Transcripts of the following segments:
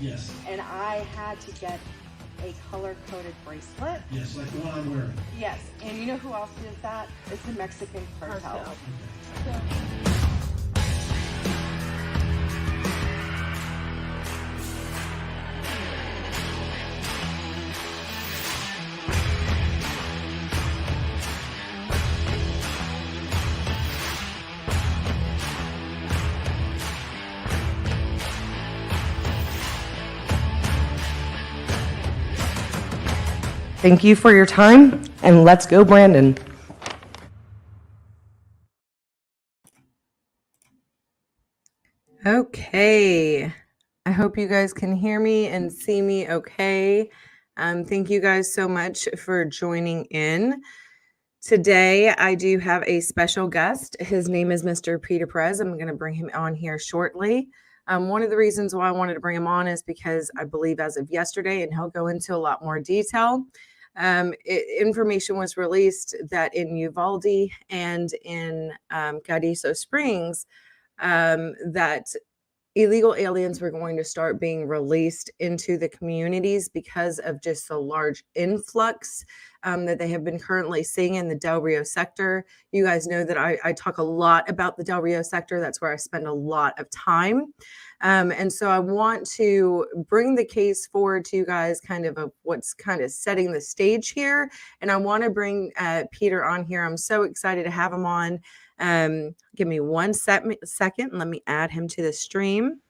Yes. And I had to get a color-coded bracelet. Yes, like the one I'm wearing. Yes, and you know who else does that? It's the Mexican cartel. Okay. Thank you for your time, and let's go, Brandon. Okay, I hope you guys can hear me and see me okay. Thank you guys so much for joining in. Today, I do have a special guest. His name is Mr. Peter Perez. I'm going to bring him on here shortly. One of the reasons why I wanted to bring him on is because I believe as of yesterday, and he'll go into a lot more detail, information was released that in Uvalde and in Carrizo Springs, that illegal aliens were going to start being released into the communities because of just the large influx that they have been currently seeing in the Del Rio sector. You guys know that I talk a lot about the Del Rio sector. That's where I spend a lot of time. And so I want to bring the case forward to you guys, kind of what's kind of setting the stage here. And I want to bring Peter on here. I'm so excited to have him on. Give me one second. Let me add him to the stream.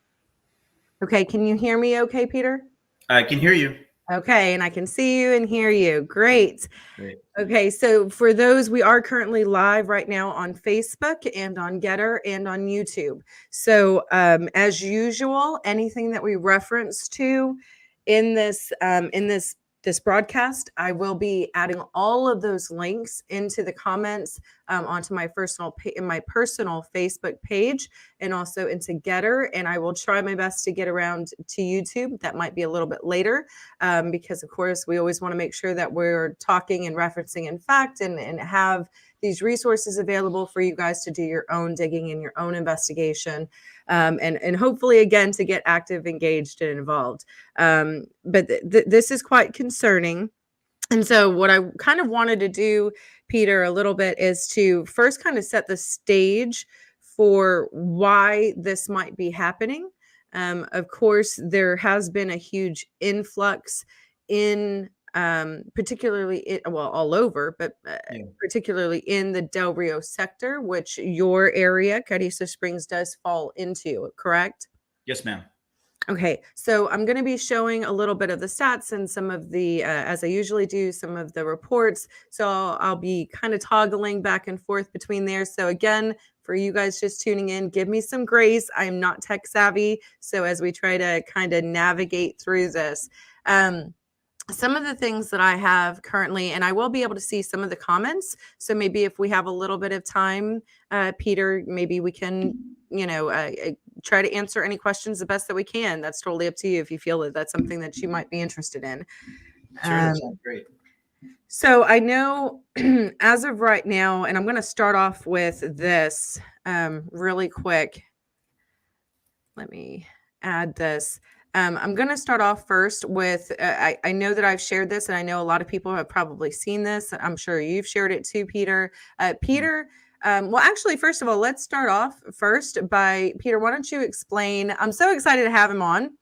Okay, can you hear me okay, Peter? I can hear you. Okay, and I can see you and hear you. Great. Great. Okay, so for those, we are currently live right now on Facebook and on Getter and on YouTube. So as usual, anything that we reference to in this broadcast, I will be adding all of those links into the comments onto my personal Facebook page and also into Getter. And I will try my best to get around to YouTube. That might be a little bit later because, of course, we always want to make sure that we're talking and referencing in fact and have these resources available for you guys to do your own digging and your own investigation and hopefully, again, to get active, engaged, and involved. But this is quite concerning. And so what I kind of wanted to do, Peter, a little bit is to first kind of set the stage for why this might be happening. Of course, there has been a huge influx in particularly all over, but particularly in the Del Rio sector, which your area, Carrizo Springs, does fall into, correct? Yes, ma'am. Okay, so I'm going to be showing a little bit of the stats and some of the, as I usually do, some of the reports. So I'll be kind of toggling back and forth between there. So again, for you guys just tuning in, give me some grace. I am not tech savvy. So as we try to kind of navigate through this, some of the things that I have currently, and I will be able to see some of the comments. So maybe if we have a little bit of time, Peter, maybe we can, try to answer any questions the best that we can. That's totally up to you if you feel that that's something that you might be interested in. Sure, that sounds great. So I know as of right now, and I'm going to start off with this really quick. Let me add this. I'm going to start off first with, I know that I've shared this and I know a lot of people have probably seen this. I'm sure you've shared it too, Peter. Peter, well, actually, first of all, let's start off first by, Peter, why don't you explain? I'm so excited to have him on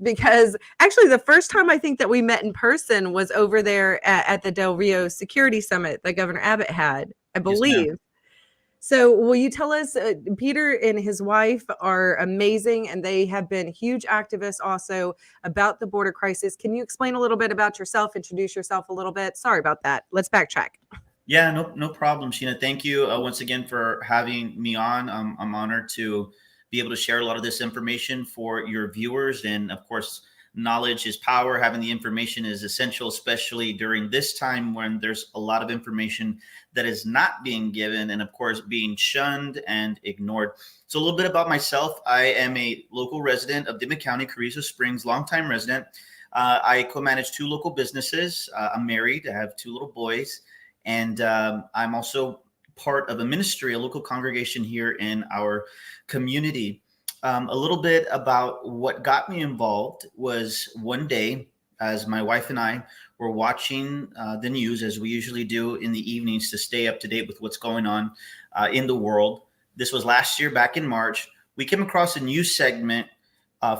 because actually the first time I think that we met in person was over there at the Del Rio Security Summit that Governor Abbott had, I believe. Yes, so will you tell us, Peter and his wife are amazing, and they have been huge activists also about the border crisis. Can you explain a little bit about yourself, introduce yourself a little bit? Sorry about that. Let's backtrack. Yeah, no problem, Sheena. Thank you once again for having me on. I'm honored to be able to share a lot of this information for your viewers. And of course, knowledge is power. Having the information is essential, especially during this time when there's a lot of information that is not being given and, of course, being shunned and ignored. So a little bit about myself. I am a local resident of Dimmitt County, Carrizo Springs, longtime resident. I co-manage 2 local businesses. I'm married. I have 2 little boys. And I'm also part of a ministry, a local congregation here in our community. A little bit about what got me involved was one day, as my wife and I were watching the news, as we usually do in the evenings to stay up to date with what's going on in the world. This was last year, back in March. We came across a news segment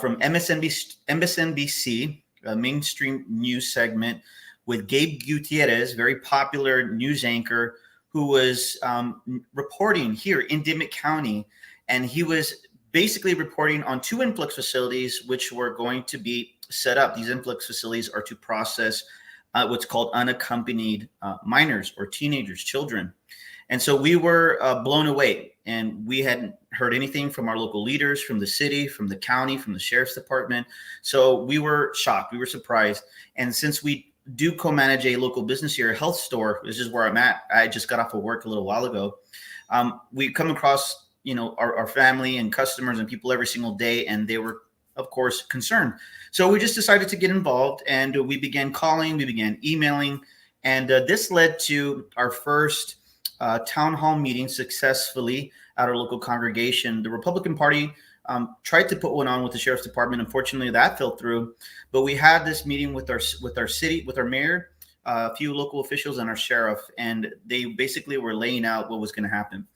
from MSNBC, a mainstream news segment with Gabe Gutierrez, very popular news anchor, who was reporting here in Dimmitt County. And he was basically reporting on two influx facilities which were going to be set up. These influx facilities are to process what's called unaccompanied minors or teenagers, children. And so we were blown away, and we hadn't heard anything from our local leaders, from the city, from the county, from the sheriff's department. So we were shocked. We were surprised. And since we do co-manage a local business here, a health store, this is where I'm at. I just got off of work a little while ago. We come across our family and customers and people every single day, and they were, of course, concerned. So we just decided to get involved, and we began calling, we began emailing, and this led to our first town hall meeting successfully at our local congregation. The Republican Party tried to put one on with the sheriff's department. Unfortunately, that fell through. But we had this meeting with our city, with our mayor, a few local officials, and our sheriff, and they basically were laying out what was going to happen.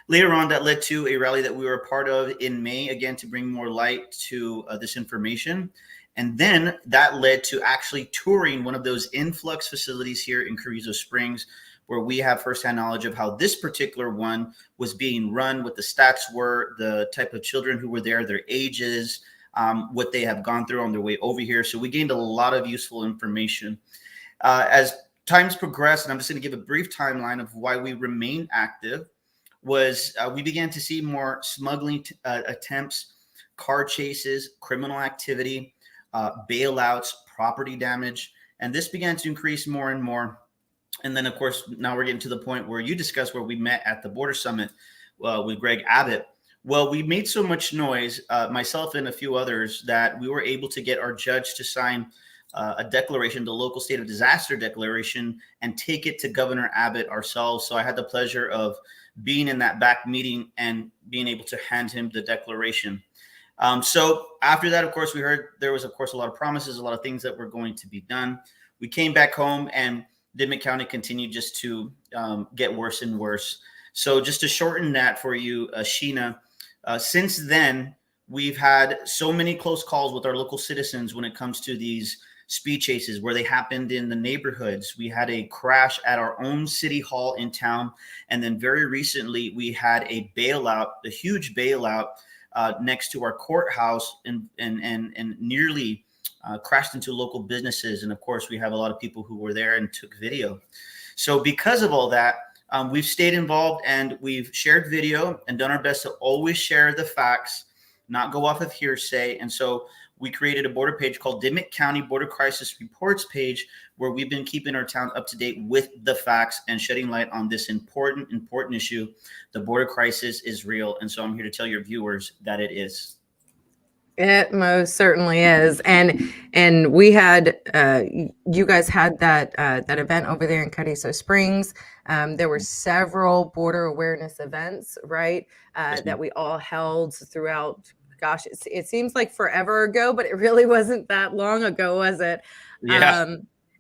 Later on, that led to a rally that we were a part of in May, again, to bring more light to this information. And then that led to actually touring one of those influx facilities here in Carrizo Springs, where we have firsthand knowledge of how this particular one was being run, what the stats were, the type of children who were there, their ages, what they have gone through on their way over here. So we gained a lot of useful information. As times progressed, and I'm just going to give a brief timeline of why we remain active, was we began to see more smuggling attempts, car chases, criminal activity, bailouts, property damage. And this began to increase more and more. And then, of course, now we're getting to the point where you discussed where we met at the border summit with Greg Abbott. Well, we made so much noise, myself and a few others, that we were able to get our judge to sign a declaration, the local state of disaster declaration, and take it to Governor Abbott ourselves. So I had the pleasure of being in that back meeting and being able to hand him the declaration. So after that, of course, we heard there was, of course, a lot of promises, a lot of things that were going to be done. We came back home, and Dimmitt County continued just to get worse and worse. So just to shorten that for you, Sheena, since then, we've had so many close calls with our local citizens when it comes to these speed chases where they happened in the neighborhoods. We had a crash at our own city hall in town. And then very recently, we had a bailout, a huge bailout next to our courthouse and nearly crashed into local businesses. And of course, we have a lot of people who were there and took video. So because of all that, we've stayed involved, and we've shared video and done our best to always share the facts, not go off of hearsay. And so we created a border page called Dimmitt County Border Crisis Reports page, where we've been keeping our town up to date with the facts and shedding light on this important issue. The border crisis is real. And so I'm here to tell your viewers that it is. It most certainly is. And we had, you guys had that event over there in Carrizo Springs. There were several border awareness events, right? That we all held throughout. Gosh, it seems like forever ago, but it really wasn't that long ago, was it? Yeah.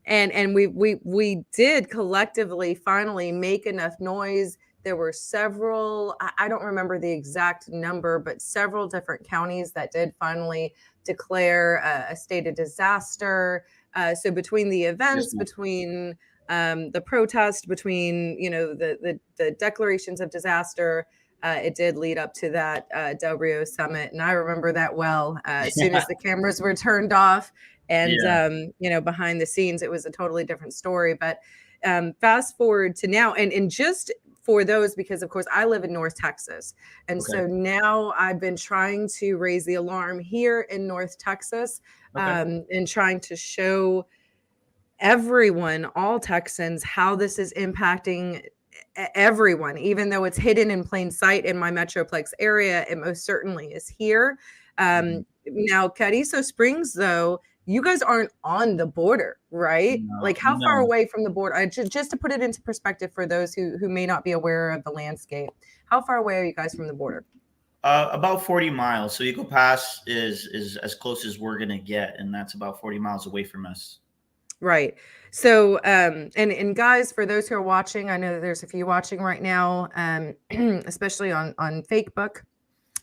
And we did collectively finally make enough noise. There were several, I don't remember the exact number, but several different counties that did finally declare a state of disaster. So between the events, between the protest, between the declarations of disaster, it did lead up to that Del Rio summit, and I remember that well. As soon as the cameras were turned off, and behind the scenes, it was a totally different story. But fast forward to now, and just for those, because of course I live in North Texas, and so now I've been trying to raise the alarm here in North Texas, and trying to show everyone, all Texans, how this is impacting everyone. Even though it's hidden in plain sight in my Metroplex area, it most certainly is here. Now, Carrizo Springs, though, you guys aren't on the border, right? Like, how far away from the border? Just to put it into perspective for those who may not be aware of the landscape, how far away are you guys from the border? About 40 miles. So Eagle Pass is as close as we're gonna get, and that's about 40 miles away from us. Right. So, and guys, for those who are watching, I know that there's a few watching right now, especially on Facebook,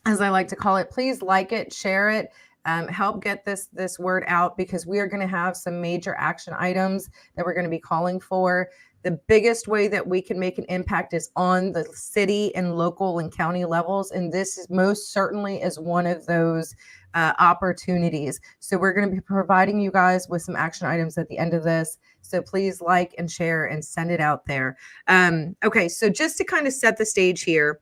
as I like to call it. Please like it, share it, help get this word out, because we are going to have some major action items that we're going to be calling for. The biggest way that we can make an impact is on the city and local and county levels, and this is most certainly is one of those opportunities. So we're going to be providing you guys with some action items at the end of this. So please like and share and send it out there. Okay, so just to kind of set the stage here,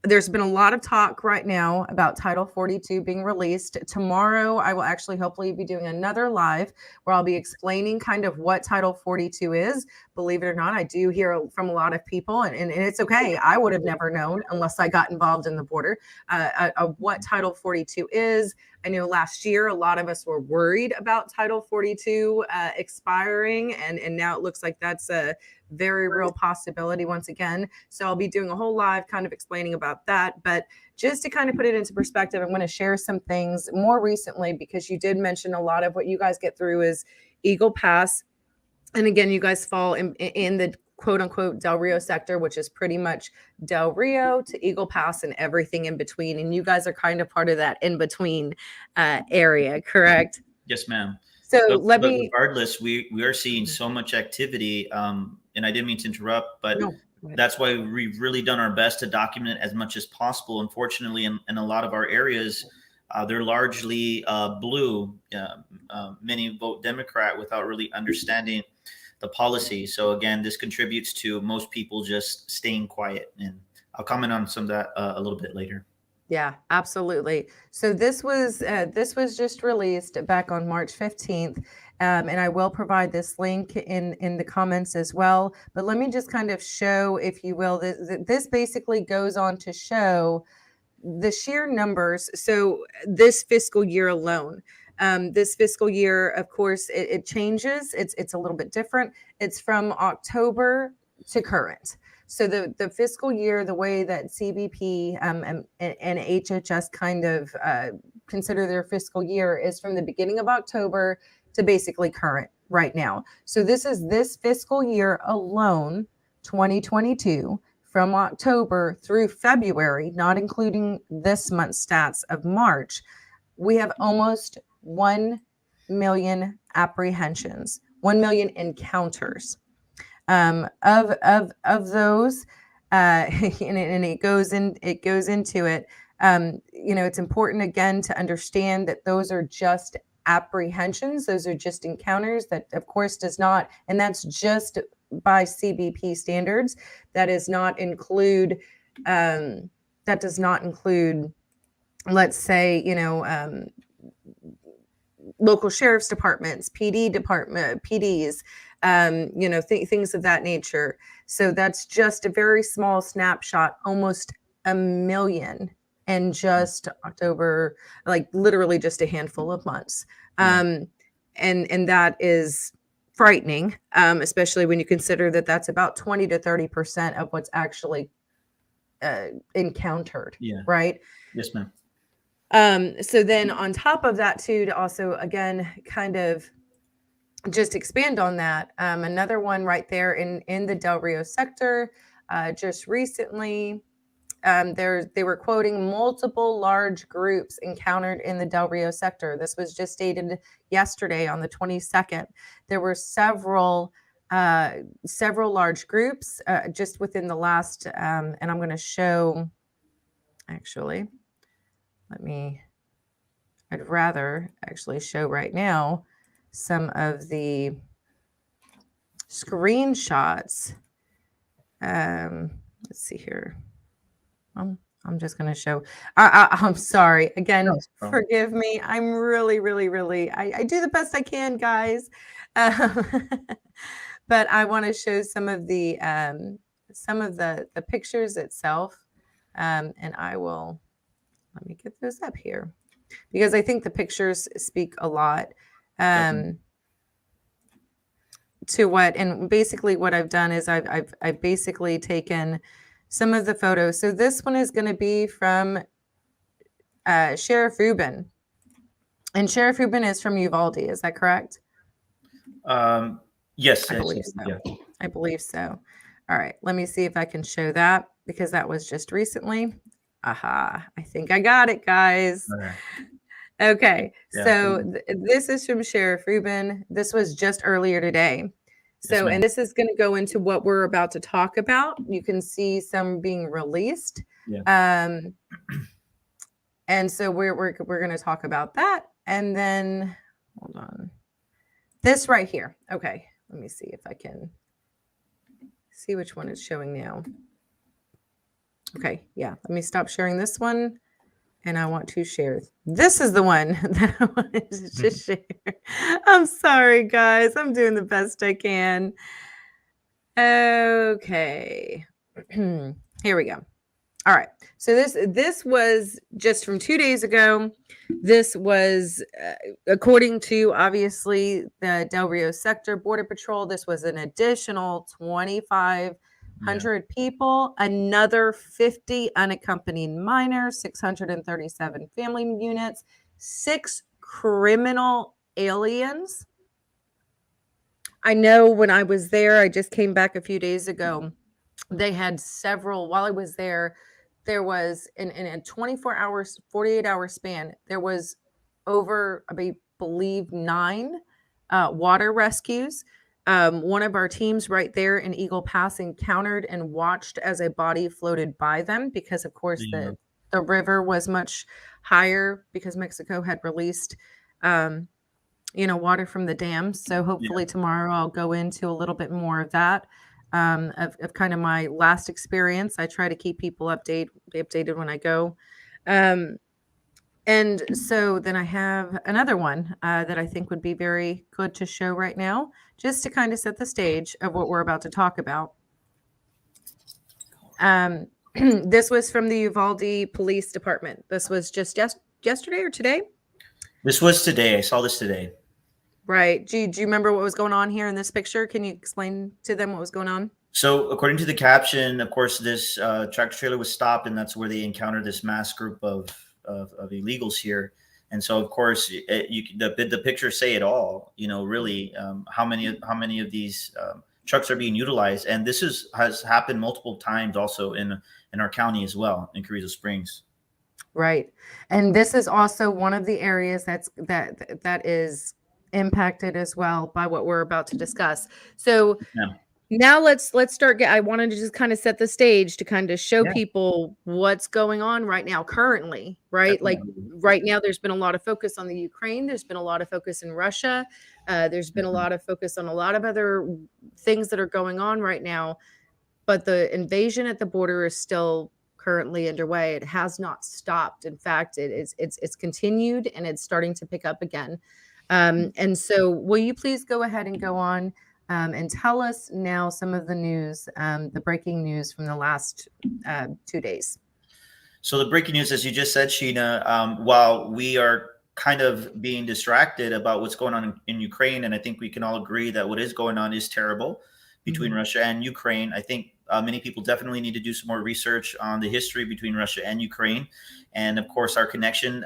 there's been a lot of talk right now about Title 42 being released. Tomorrow, I will actually hopefully be doing another live where I'll be explaining kind of what Title 42 is. Believe it or not, I do hear from a lot of people, and it's okay. I would have never known unless I got involved in the border of what Title 42 is. I know last year a lot of us were worried about Title 42 expiring, and now it looks like that's a very real possibility once again. So I'll be doing a whole live kind of explaining about that. But just to kind of put it into perspective, I'm going to share some things more recently, because you did mention a lot of what you guys get through is Eagle Pass. And again, you guys fall in the quote unquote Del Rio sector, which is pretty much Del Rio to Eagle Pass and everything in between. And you guys are kind of part of that in between area, correct? Yes, ma'am. So But regardless, we are seeing so much activity. And I didn't mean to interrupt, but No. that's why we've really done our best to document as much as possible. Unfortunately, in a lot of our areas, they're largely blue. Many vote Democrat without really understanding the policy. So again, this contributes to most people just staying quiet. And I'll comment on some of that a little bit later. Yeah, absolutely. So this was just released back on March 15th. And I will provide this link in the comments as well. But let me just kind of show, if you will, this basically goes on to show the sheer numbers. So this fiscal year alone, this fiscal year, of course, it changes. It's a little bit different. It's from October to current. So the fiscal year, the way that CBP and HHS kind of consider their fiscal year is from the beginning of October to basically current right now. So this is this fiscal year alone, 2022, from October through February, not including this month's stats of March. We have almost 1 million apprehensions, 1 million encounters. Of those, and it goes into it. It's important again to understand that those are just apprehensions. Those are just encounters. That of course does not, and that's just by CBP standards. That does not include, let's say, local sheriff's departments, PDs, things of that nature. So that's just a very small snapshot, almost 1 million in just October, like literally just a handful of months. And that is frightening, especially when you consider that that's about 20 to 30% of what's actually encountered. Yeah. Right. Yes, ma'am. So then on top of that too, to also, again, kind of just expand on that, another one right there in the Del Rio sector, just recently, they were quoting multiple large groups encountered in the Del Rio sector. This was just stated yesterday on the 22nd. There were several large groups just within the last, and I'm going to show, actually, I'd rather actually show right now some of the screenshots. Let's see here. I'm just going to show. I'm sorry. Again, No forgive me. I'm really, I do the best I can, guys. But I want to show some of the pictures itself. And I will, let me get those up here, because I think the pictures speak a lot to what, and basically what I've done is I've basically taken some of the photos. So this one is going to be from Sheriff Rubin. And Sheriff Rubin is from Uvalde. Is that correct? Yes. I believe so. Yeah. I believe so. All right. Let me see if I can show that because that was just recently. Aha. I think I got it, guys. Okay. Yeah. So this is from Sheriff Rubin. This was just earlier today. So, and this is going to go into what we're about to talk about. You can see some being released. Yeah. And so we're going to talk about that. And then, hold on. This right here. Okay. Let me see if I can see which one it's showing now. Okay. Yeah. Let me stop sharing this one. And I want to share. This is the one that I wanted to share. I'm sorry, guys. I'm doing the best I can. Okay. Here we go. All right. So this was just from 2 days ago. This was according to obviously the Del Rio sector border patrol. This was an additional 2,500 people, another 50 unaccompanied minors, 637 family units, 6 criminal aliens. I know when I was there, I just came back a few days ago. They had several while I was there. There was in a 24 hours, 48-hour span, there was over, I believe, 9 water rescues. One of our teams right there in Eagle Pass encountered and watched as a body floated by them because, of course, the river was much higher because Mexico had released, water from the dams. So hopefully tomorrow I'll go into a little bit more of that. Of kind of my last experience. I try to keep people updated when I go. And so then I have another one that I think would be very good to show right now, just to kind of set the stage of what we're about to talk about. This was from the Uvalde Police Department. This was just yesterday or today? This was today. I saw this today. Right. Do you remember what was going on here in this picture? Can you explain to them what was going on? So according to the caption, of course, this tractor trailer was stopped, and that's where they encountered this mass group of illegals here. And so, of course, the pictures say it all. Really, how many of these trucks are being utilized, and this has happened multiple times also in our county as well, in Carrizo Springs. Right, and this is also one of the areas that is impacted as well by what we're about to discuss. So now let's start. I wanted to just kind of set the stage to kind of show people what's going on right now currently, right? Like right now there's been a lot of focus on the Ukraine. There's been a lot of focus in Russia. There's been a lot of focus on a lot of other things that are going on right now. But the invasion at the border is still currently underway. It has not stopped. In fact, it's continued and it's starting to pick up again. And so will you please go ahead and go on and tell us now some of the news, the breaking news from the last 2 days. So the breaking news, as you just said, Sheena, while we are kind of being distracted about what's going on in Ukraine, and I think we can all agree that what is going on is terrible between Russia and Ukraine. I think many people definitely need to do some more research on the history between Russia and Ukraine. And of course, our connection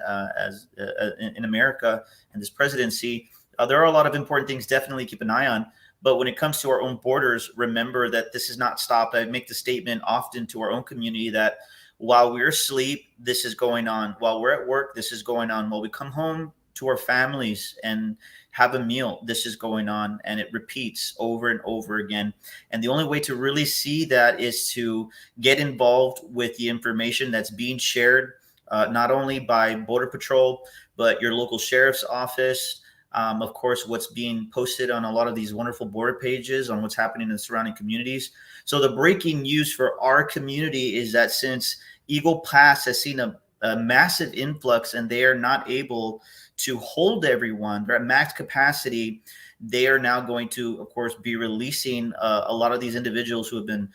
in America and this presidency, there are a lot of important things definitely keep an eye on. But when it comes to our own borders, remember that this is not stopped. I make the statement often to our own community that while we're asleep, this is going on. While we're at work, this is going on. While we come home to our families and have a meal, this is going on, and it repeats over and over again. And the only way to really see that is to get involved with the information that's being shared, not only by Border Patrol, but your local sheriff's office. Of course, what's being posted on a lot of these wonderful border pages on what's happening in the surrounding communities. So the breaking news for our community is that since Eagle Pass has seen a massive influx and they are not able to hold everyone, they're at max capacity, they are now going to, of course, be releasing a lot of these individuals who have been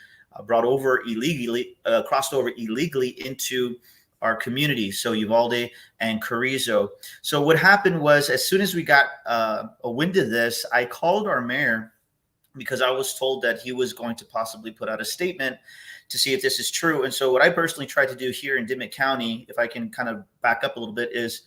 brought over illegally, crossed over illegally into our community. So Uvalde and Carrizo. So what happened was, as soon as we got a wind of this, I called our mayor, because I was told that he was going to possibly put out a statement to see if this is true. And so what I personally tried to do here in Dimmitt County, if I can kind of back up a little bit, is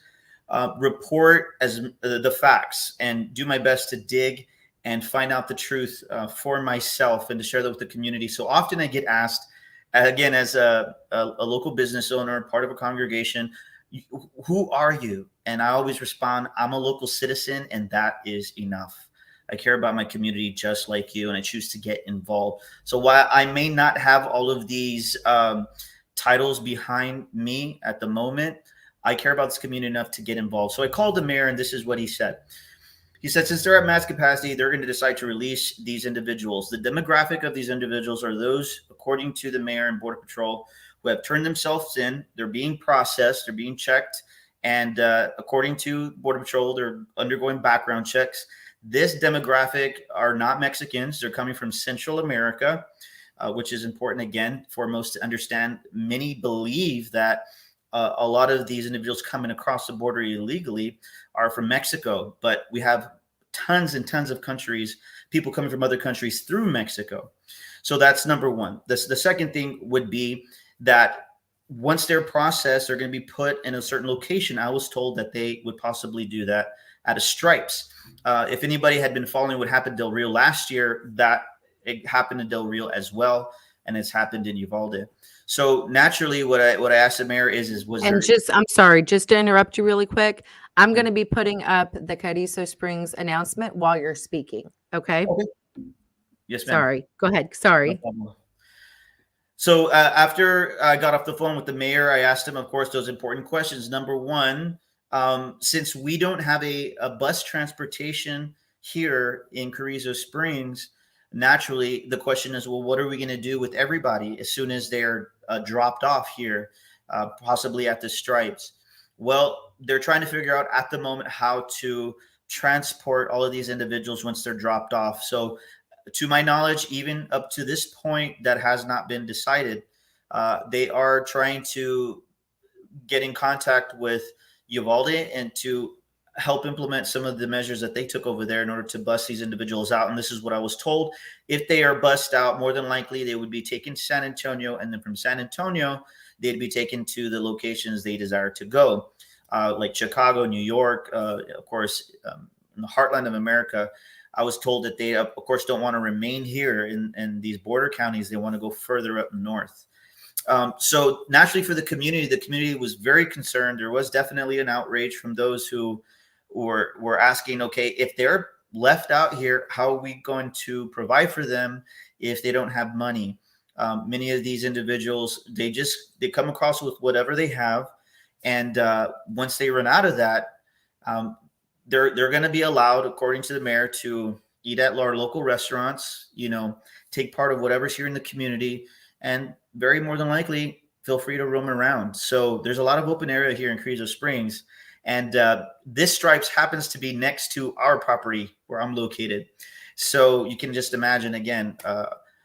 report as the facts and do my best to dig and find out the truth for myself and to share that with the community. So often I get asked, again, as a local business owner, part of a congregation, who are you? And I always respond, I'm a local citizen, and that is enough. I care about my community just like you, and I choose to get involved. So while I may not have all of these titles behind me at the moment, I care about this community enough to get involved. So I called the mayor, and this is what he said. He said, since they're at mass capacity, they're going to decide to release these individuals. The demographic of these individuals are those, according to the mayor and Border Patrol, who have turned themselves in. They're being processed. They're being checked. And according to Border Patrol, they're undergoing background checks. This demographic are not Mexicans. They're coming from Central America, which is important, again, foremost to understand. Many believe that a lot of these individuals coming across the border illegally are from Mexico, but we have tons and tons of countries, people coming from other countries through Mexico. So that's number one. The second thing would be that once they're processed, they're going to be put in a certain location. I was told that they would possibly do that at a Stripes. If anybody had been following what happened in Del Rio last year, that it happened in Del Rio as well, and it's happened in Uvalde. So naturally, what I asked the mayor I'm sorry, just to interrupt you really quick. I'm going to be putting up the Carrizo Springs announcement while you're speaking. Okay. Yes, ma'am. Sorry. Go ahead. Sorry. No, so after I got off the phone with the mayor, I asked him, of course, those important questions. Number one, since we don't have a bus transportation here in Carrizo Springs, naturally the question is, well, what are we going to do with everybody as soon as they're dropped off here, possibly at the Stripes? Well, they're trying to figure out at the moment how to transport all of these individuals once they're dropped off. So to my knowledge, even up to this point, that has not been decided. They are trying to get in contact with Uvalde and to help implement some of the measures that they took over there in order to bust these individuals out. And this is what I was told. If they are bussed out, more than likely they would be taken to San Antonio, and then from San Antonio, they'd be taken to the locations they desire to go, like Chicago, New York, of course, in the heartland of America. I was told that they, of course, don't want to remain here in these border counties. They want to go further up north. So naturally for the community was very concerned. There was definitely an outrage from those who were asking, okay, if they're left out here, how are we going to provide for them if they don't have money? Many of these individuals, they come across with whatever they have. And once they run out of that, they're going to be allowed, according to the mayor, to eat at our local restaurants, take part of whatever's here in the community, and very more than likely feel free to roam around. So there's a lot of open area here in Carrizo Springs. And this Stripes happens to be next to our property where I'm located. So you can just imagine, again,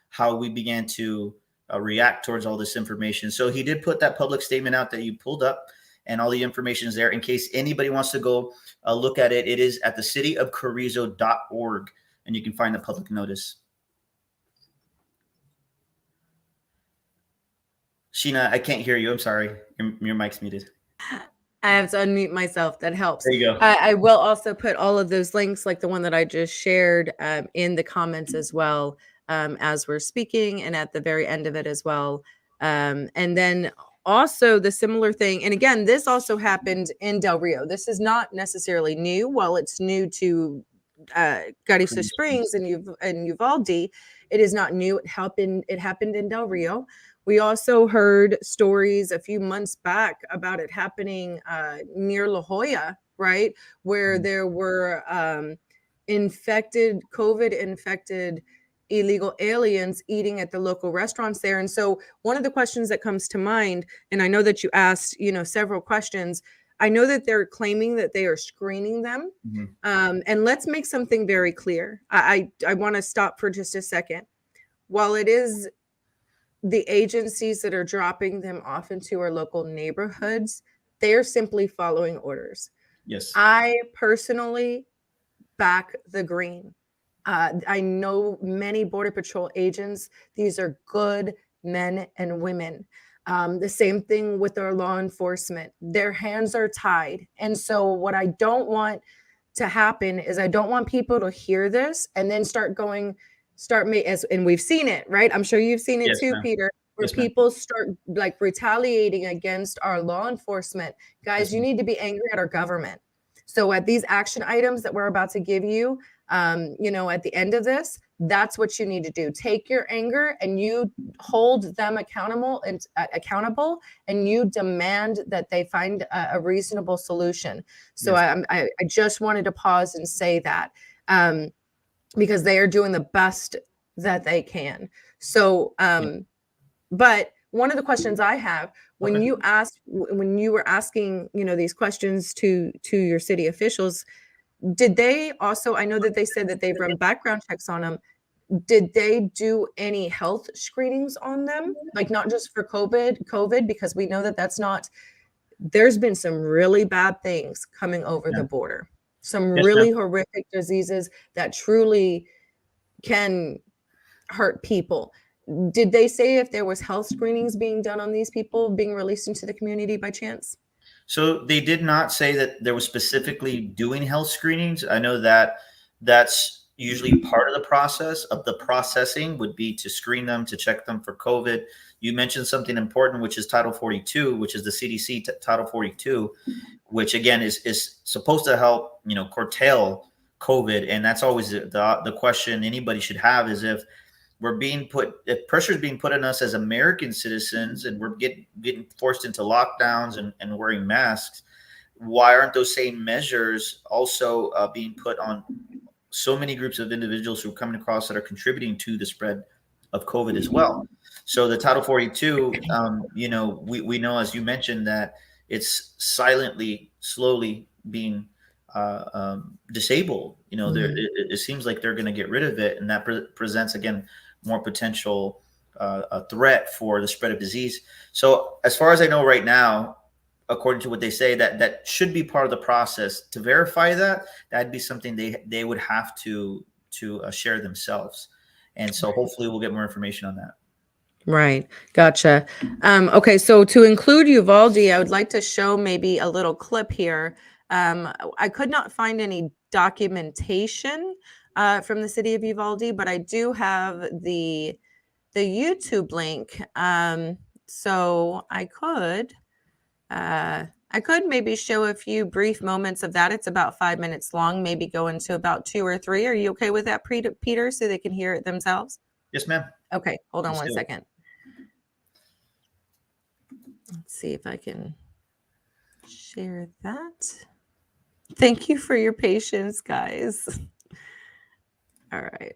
how we began to react towards all this information. So he did put that public statement out that you pulled up, and all the information is there in case anybody wants to go look at it. It is at thecityofcarrizo.org, and you can find the public notice. Sheena, I can't hear you. I'm sorry. Your mic's muted. I have to unmute myself. That helps. There you go. I will also put all of those links, like the one that I just shared, in the comments as well, as we're speaking, and at the very end of it as well. And then also the similar thing. And again, this also happened in Del Rio. This is not necessarily new. While it's new to Carrizo Springs and Uvalde, it is not new. It happened in Del Rio. We also heard stories a few months back about it happening near La Jolla, right? Where there were COVID-infected illegal aliens eating at the local restaurants there. And so one of the questions that comes to mind, and I know that you asked, several questions, I know that they're claiming that they are screening them. Mm-hmm. And let's make something very clear. I want to stop for just a second. While it is the agencies that are dropping them off into our local neighborhoods, they are simply following orders. Yes. I personally back the green. I know many Border Patrol agents. These are good men and women. The same thing with our law enforcement. Their hands are tied. And so, what I don't want to happen is I don't want people to hear this and then and we've seen it, right? I'm sure you've seen it Yes, too, ma'am. Peter, where Yes, ma'am. people start like retaliating against our law enforcement. Guys, Yes, you ma'am. need to be angry at our government. So at these action items that we're about to give you, at the end of this, that's what you need to do. Take your anger and you hold them accountable, and you demand that they find a reasonable solution. So Yes. I just wanted to pause and say that, because they are doing the best that they can. So, but one of the questions I have, when Okay. you were asking, these questions to your city officials, did they also, I know that they said that they've run background checks on them. Did they do any health screenings on them? Like not just for COVID, because we know that there's been some really bad things coming over Yeah. the border. Some Yes, ma'am. really horrific diseases that truly can hurt people. Did they say if there was health screenings being done on these people being released into the community by chance? So they did not say that there was specifically doing health screenings. I know that that's usually part of the process of the processing would be to screen them, to check them for COVID. You mentioned something important, which is Title 42, which is the CDC Title 42, which again is supposed to help, curtail COVID. And that's always the question anybody should have is if pressure is being put on us as American citizens and we're getting forced into lockdowns and wearing masks, why aren't those same measures also being put on so many groups of individuals who are coming across that are contributing to the spread of COVID as well? So the Title 42, we know, as you mentioned, that it's silently, slowly being disabled. It seems like they're going to get rid of it, and that presents again more potential a threat for the spread of disease. So as far as I know right now, according to what they say, that should be part of the process to verify that'd be something they would have to share themselves. And so hopefully we'll get more information on that. Right. Gotcha. Okay. So to include Uvalde, I would like to show maybe a little clip here. I could not find any documentation from the city of Uvalde, but I do have the YouTube link. So I could maybe show a few brief moments of that. It's about 5 minutes long, maybe go into about 2 or 3. Are you okay with that, Peter, so they can hear it themselves? Yes, ma'am. Okay, hold on Let's one do it. second. Let's see if I can share that. Thank you for your patience, guys. All right.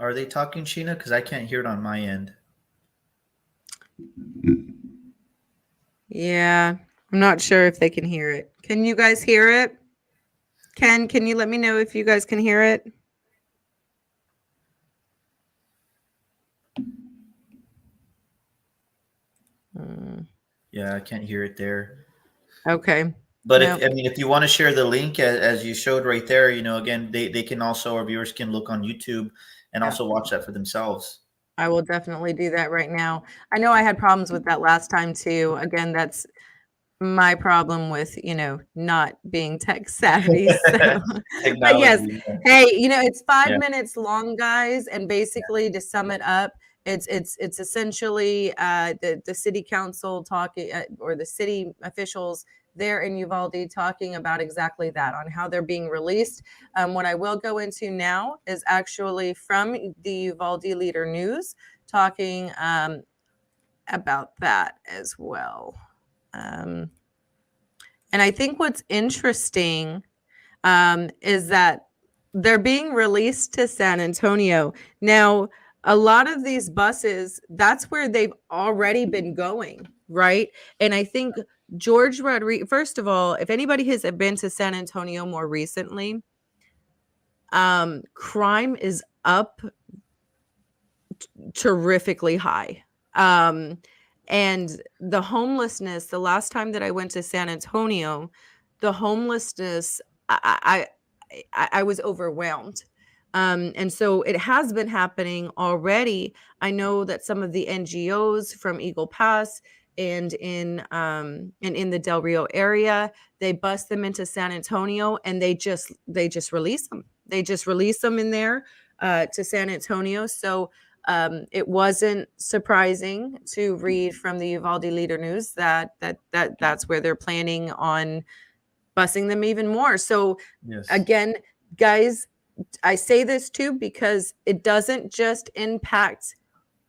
Are they talking, Sheena? Because I can't hear it on my end. Yeah, I'm not sure if they can hear it. Can you guys hear it? Can you let me know if you guys can hear it? Yeah, I can't hear it there. Okay. But No. if you want to share the link as you showed right there, again, they can also, our viewers can look on YouTube and Yeah. also watch that for themselves. I will definitely do that right now. I know I had problems with that last time too. Again, that's my problem with, not being tech savvy. So, but yes, Technology. hey, it's 5 Yeah. minutes long, guys, and basically to sum it up, it's essentially the city council talking or the city officials there in Uvalde talking about exactly that on how they're being released. What I will go into now is actually from the Uvalde Leader News talking about that as well. And I think what's interesting is that they're being released to San Antonio. Now, a lot of these buses, that's where they've already been going, right? And I think George Rodriguez, first of all, if anybody has been to San Antonio more recently, crime is up terrifically high. And the homelessness, the last time that I went to San Antonio, the homelessness, I was overwhelmed. And so it has been happening already. I know that some of the NGOs from Eagle Pass and in the Del Rio area, they bus them into San Antonio and they just release them. They just release them in there to San Antonio. So it wasn't surprising to read from the Uvalde Leader News that's where they're planning on busing them even more. So Yes. again, guys, I say this too because it doesn't just impact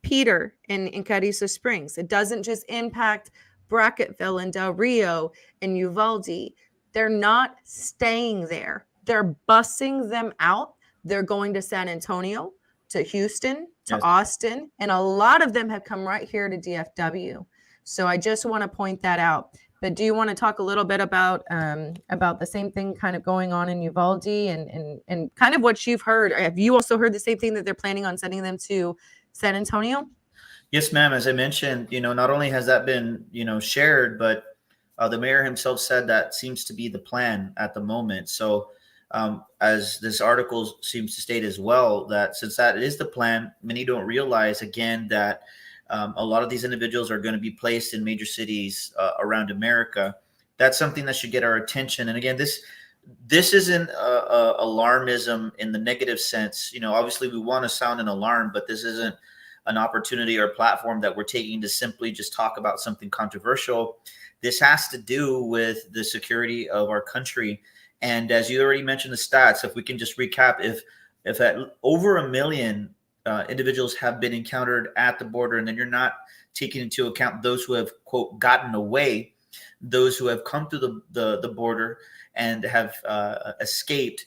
Peter in Carrizo Springs. It doesn't just impact Brackettville and Del Rio and Uvalde. They're not staying there. They're busing them out. They're going to San Antonio, to Houston, to Yes. Austin, and a lot of them have come right here to DFW. So I just want to point that out. But do you want to talk a little bit about the same thing kind of going on in Uvalde and kind of what you've heard? Have you also heard the same thing that they're planning on sending them to San Antonio? Yes, ma'am. As I mentioned, not only has that been, shared, but the mayor himself said that seems to be the plan at the moment. So as this article seems to state as well, that since that is the plan, many don't realize, again, that a lot of these individuals are going to be placed in major cities around America. That's something that should get our attention. And again, this isn't alarmism in the negative sense. Obviously we want to sound an alarm, but this isn't an opportunity or platform that we're taking to simply just talk about something controversial. This has to do with the security of our country. And as you already mentioned the stats, if we can just recap, if at over 1 million individuals have been encountered at the border, and then you're not taking into account those who have, quote, gotten away, those who have come through the border and have escaped,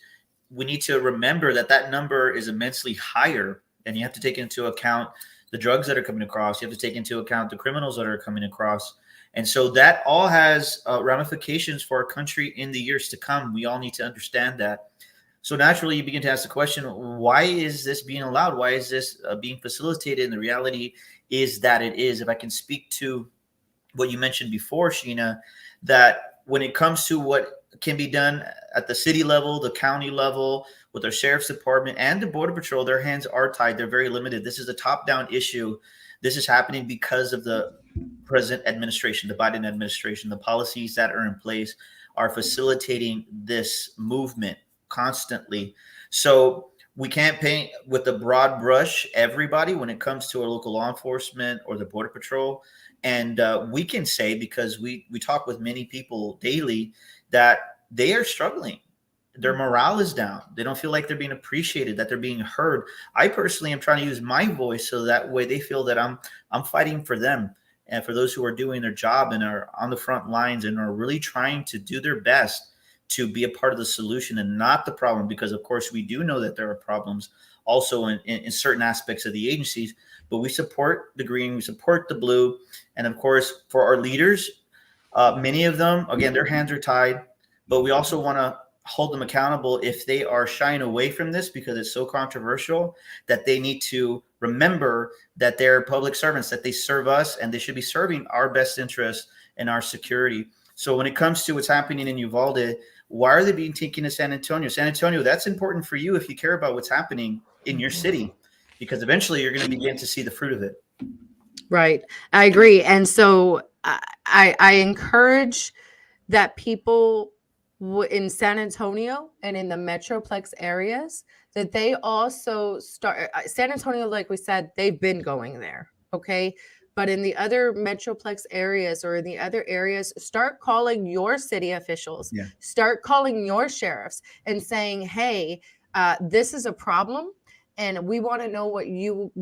we need to remember that number is immensely higher. And you have to take into account the drugs that are coming across. You have to take into account the criminals that are coming across. And so that all has ramifications for our country in the years to come. We all need to understand that. So naturally, you begin to ask the question, why is this being allowed? Why is this being facilitated? And the reality is that it is. If I can speak to what you mentioned before, Sheena, that when it comes to what can be done at the city level, the county level, with our sheriff's department and the Border Patrol, their hands are tied. They're very limited. This is a top-down issue. This is happening because of the present administration, the Biden administration. The policies that are in place are facilitating this movement constantly. So we can't paint with a broad brush everybody when it comes to our local law enforcement or the Border Patrol. And we can say, because we talk with many people daily, that they are struggling. Their morale is down. They don't feel like they're being appreciated, that they're being heard. I personally am trying to use my voice so that way they feel that I'm fighting for them and for those who are doing their job and are on the front lines and are really trying to do their best to be a part of the solution and not the problem. Because of course we do know that there are problems also in certain aspects of the agencies, but we support the green, we support the blue. And of course, for our leaders, many of them, again, their hands are tied, but we also want to hold them accountable if they are shying away from this because it's so controversial, that they need to remember that they're public servants, that they serve us, and they should be serving our best interests and our security. So when it comes to what's happening in Uvalde, why are they being taken to San Antonio? San Antonio, that's important for you if you care about what's happening in your city, because eventually you're going to begin to see the fruit of it. Right. I agree. And so I encourage that people in San Antonio and in the Metroplex areas, that they also start. San Antonio, like we said, they've been going there. Okay. But in the other Metroplex areas or in the other areas, start calling your city officials, start calling your sheriffs and saying, hey, this is a problem. And we want to know what you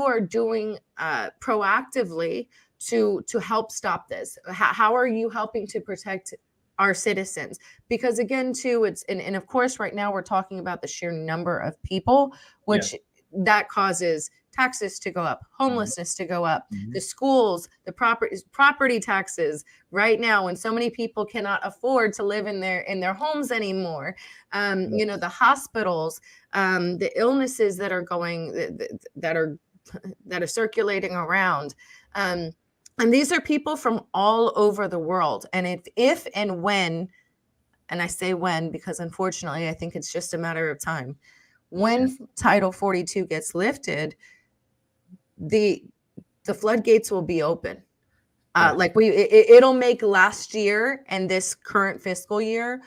are doing proactively to help stop this. How are you helping to protect our citizens. Because again, too, it's and of course, right now we're talking about the sheer number of people, which that causes taxes to go up, homelessness to go up, the schools, the property taxes right now, when so many people cannot afford to live in their homes anymore. You know, the hospitals, the illnesses that are going that are circulating around. And these are people from all over the world. And if and when, and I say when because unfortunately I think it's just a matter of time, when Title 42 gets lifted, the floodgates will be open. Like it'll make last year and this current fiscal year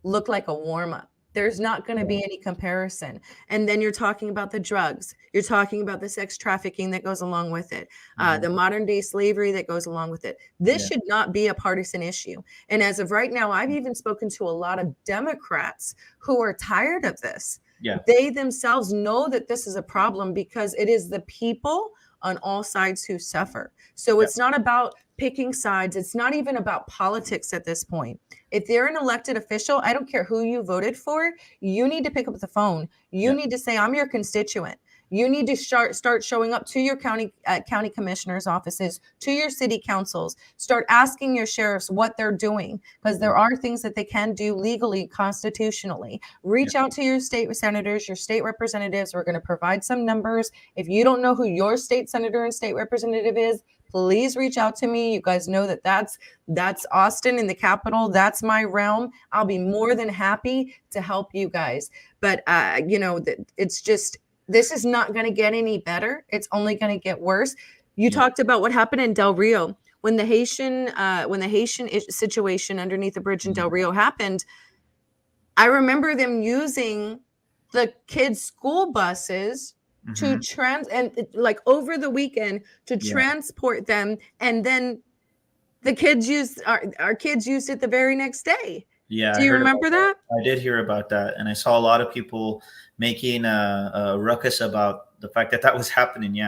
look like a warm up. There's not going to be any comparison. And then you're talking about the drugs. You're talking about the sex trafficking that goes along with it, the modern day slavery that goes along with it. This should not be a partisan issue. And as of right now, I've even spoken to a lot of Democrats who are tired of this. They themselves know that this is a problem because it is the people on all sides who suffer. So it's not about picking sides. It's not even about politics at this point. If they're an elected official, I don't care who you voted for, you need to pick up the phone. You need to say, I'm your constituent. You need to start showing up to your county commissioner's offices, to your city councils. Start asking your sheriffs what they're doing, because there are things that they can do legally, constitutionally. Reach out to your state senators, your state representatives. We're going to provide some numbers. If you don't know who your state senator and state representative is, please reach out to me. You guys know that's Austin in the Capitol. That's my realm. I'll be more than happy to help you guys. But you know, it's just, this is not going to get any better. It's only going to get worse. You talked about what happened in Del Rio when the Haitian situation underneath the bridge in Del Rio happened. I remember them using the kids' school buses to like over the weekend to transport them, and then the kids used our kids used it the very next day. Do you remember that? I did hear about that, and I saw a lot of people making a ruckus about the fact that was happening.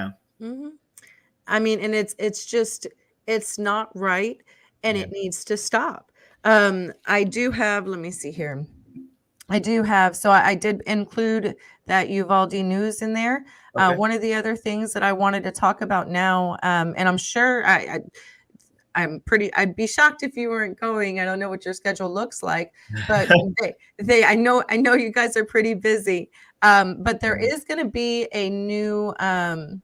I mean, and it's just, it's not right, and it needs to stop. I do have, let me see here. I do have, so I did include that Uvalde news in there. One of the other things that I wanted to talk about now, and I'm sure I'd be shocked if you weren't going. I don't know what your schedule looks like, but I know you guys are pretty busy. But there is going to be a new, on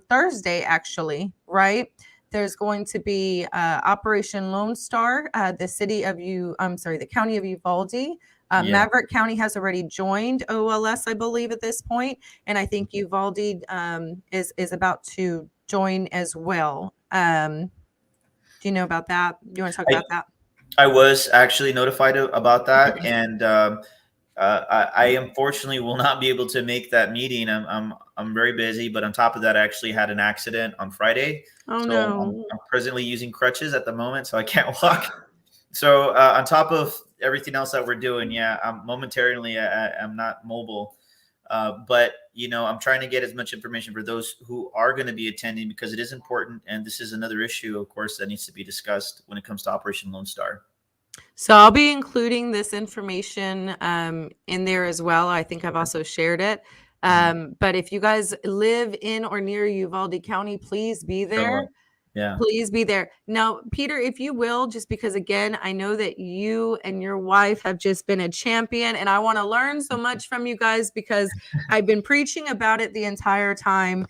Thursday, actually, right? There's going to be Operation Lone Star, the county of Uvalde. Maverick County has already joined OLS, I believe, at this point, and I think Uvalde is about to join as well. Do you know about that? Do you want to talk about that? I was actually notified about that, and I unfortunately will not be able to make that meeting. I'm very busy, but on top of that, I actually had an accident on Friday. Oh, so no. I'm presently using crutches at the moment, so I can't walk. So on top of everything else that we're doing, momentarily I'm not mobile. But, you know, I'm trying to get as much information for those who are going to be attending, because it is important. And this is another issue, of course, that needs to be discussed when it comes to Operation Lone Star. So I'll be including this information in there as well. I think I've also shared it. But if you guys live in or near Uvalde County, please be there. Please be there. Now, Peter, if you will, just because, again, I know that you and your wife have just been a champion, and I want to learn so much from you guys, because I've been preaching about it the entire time.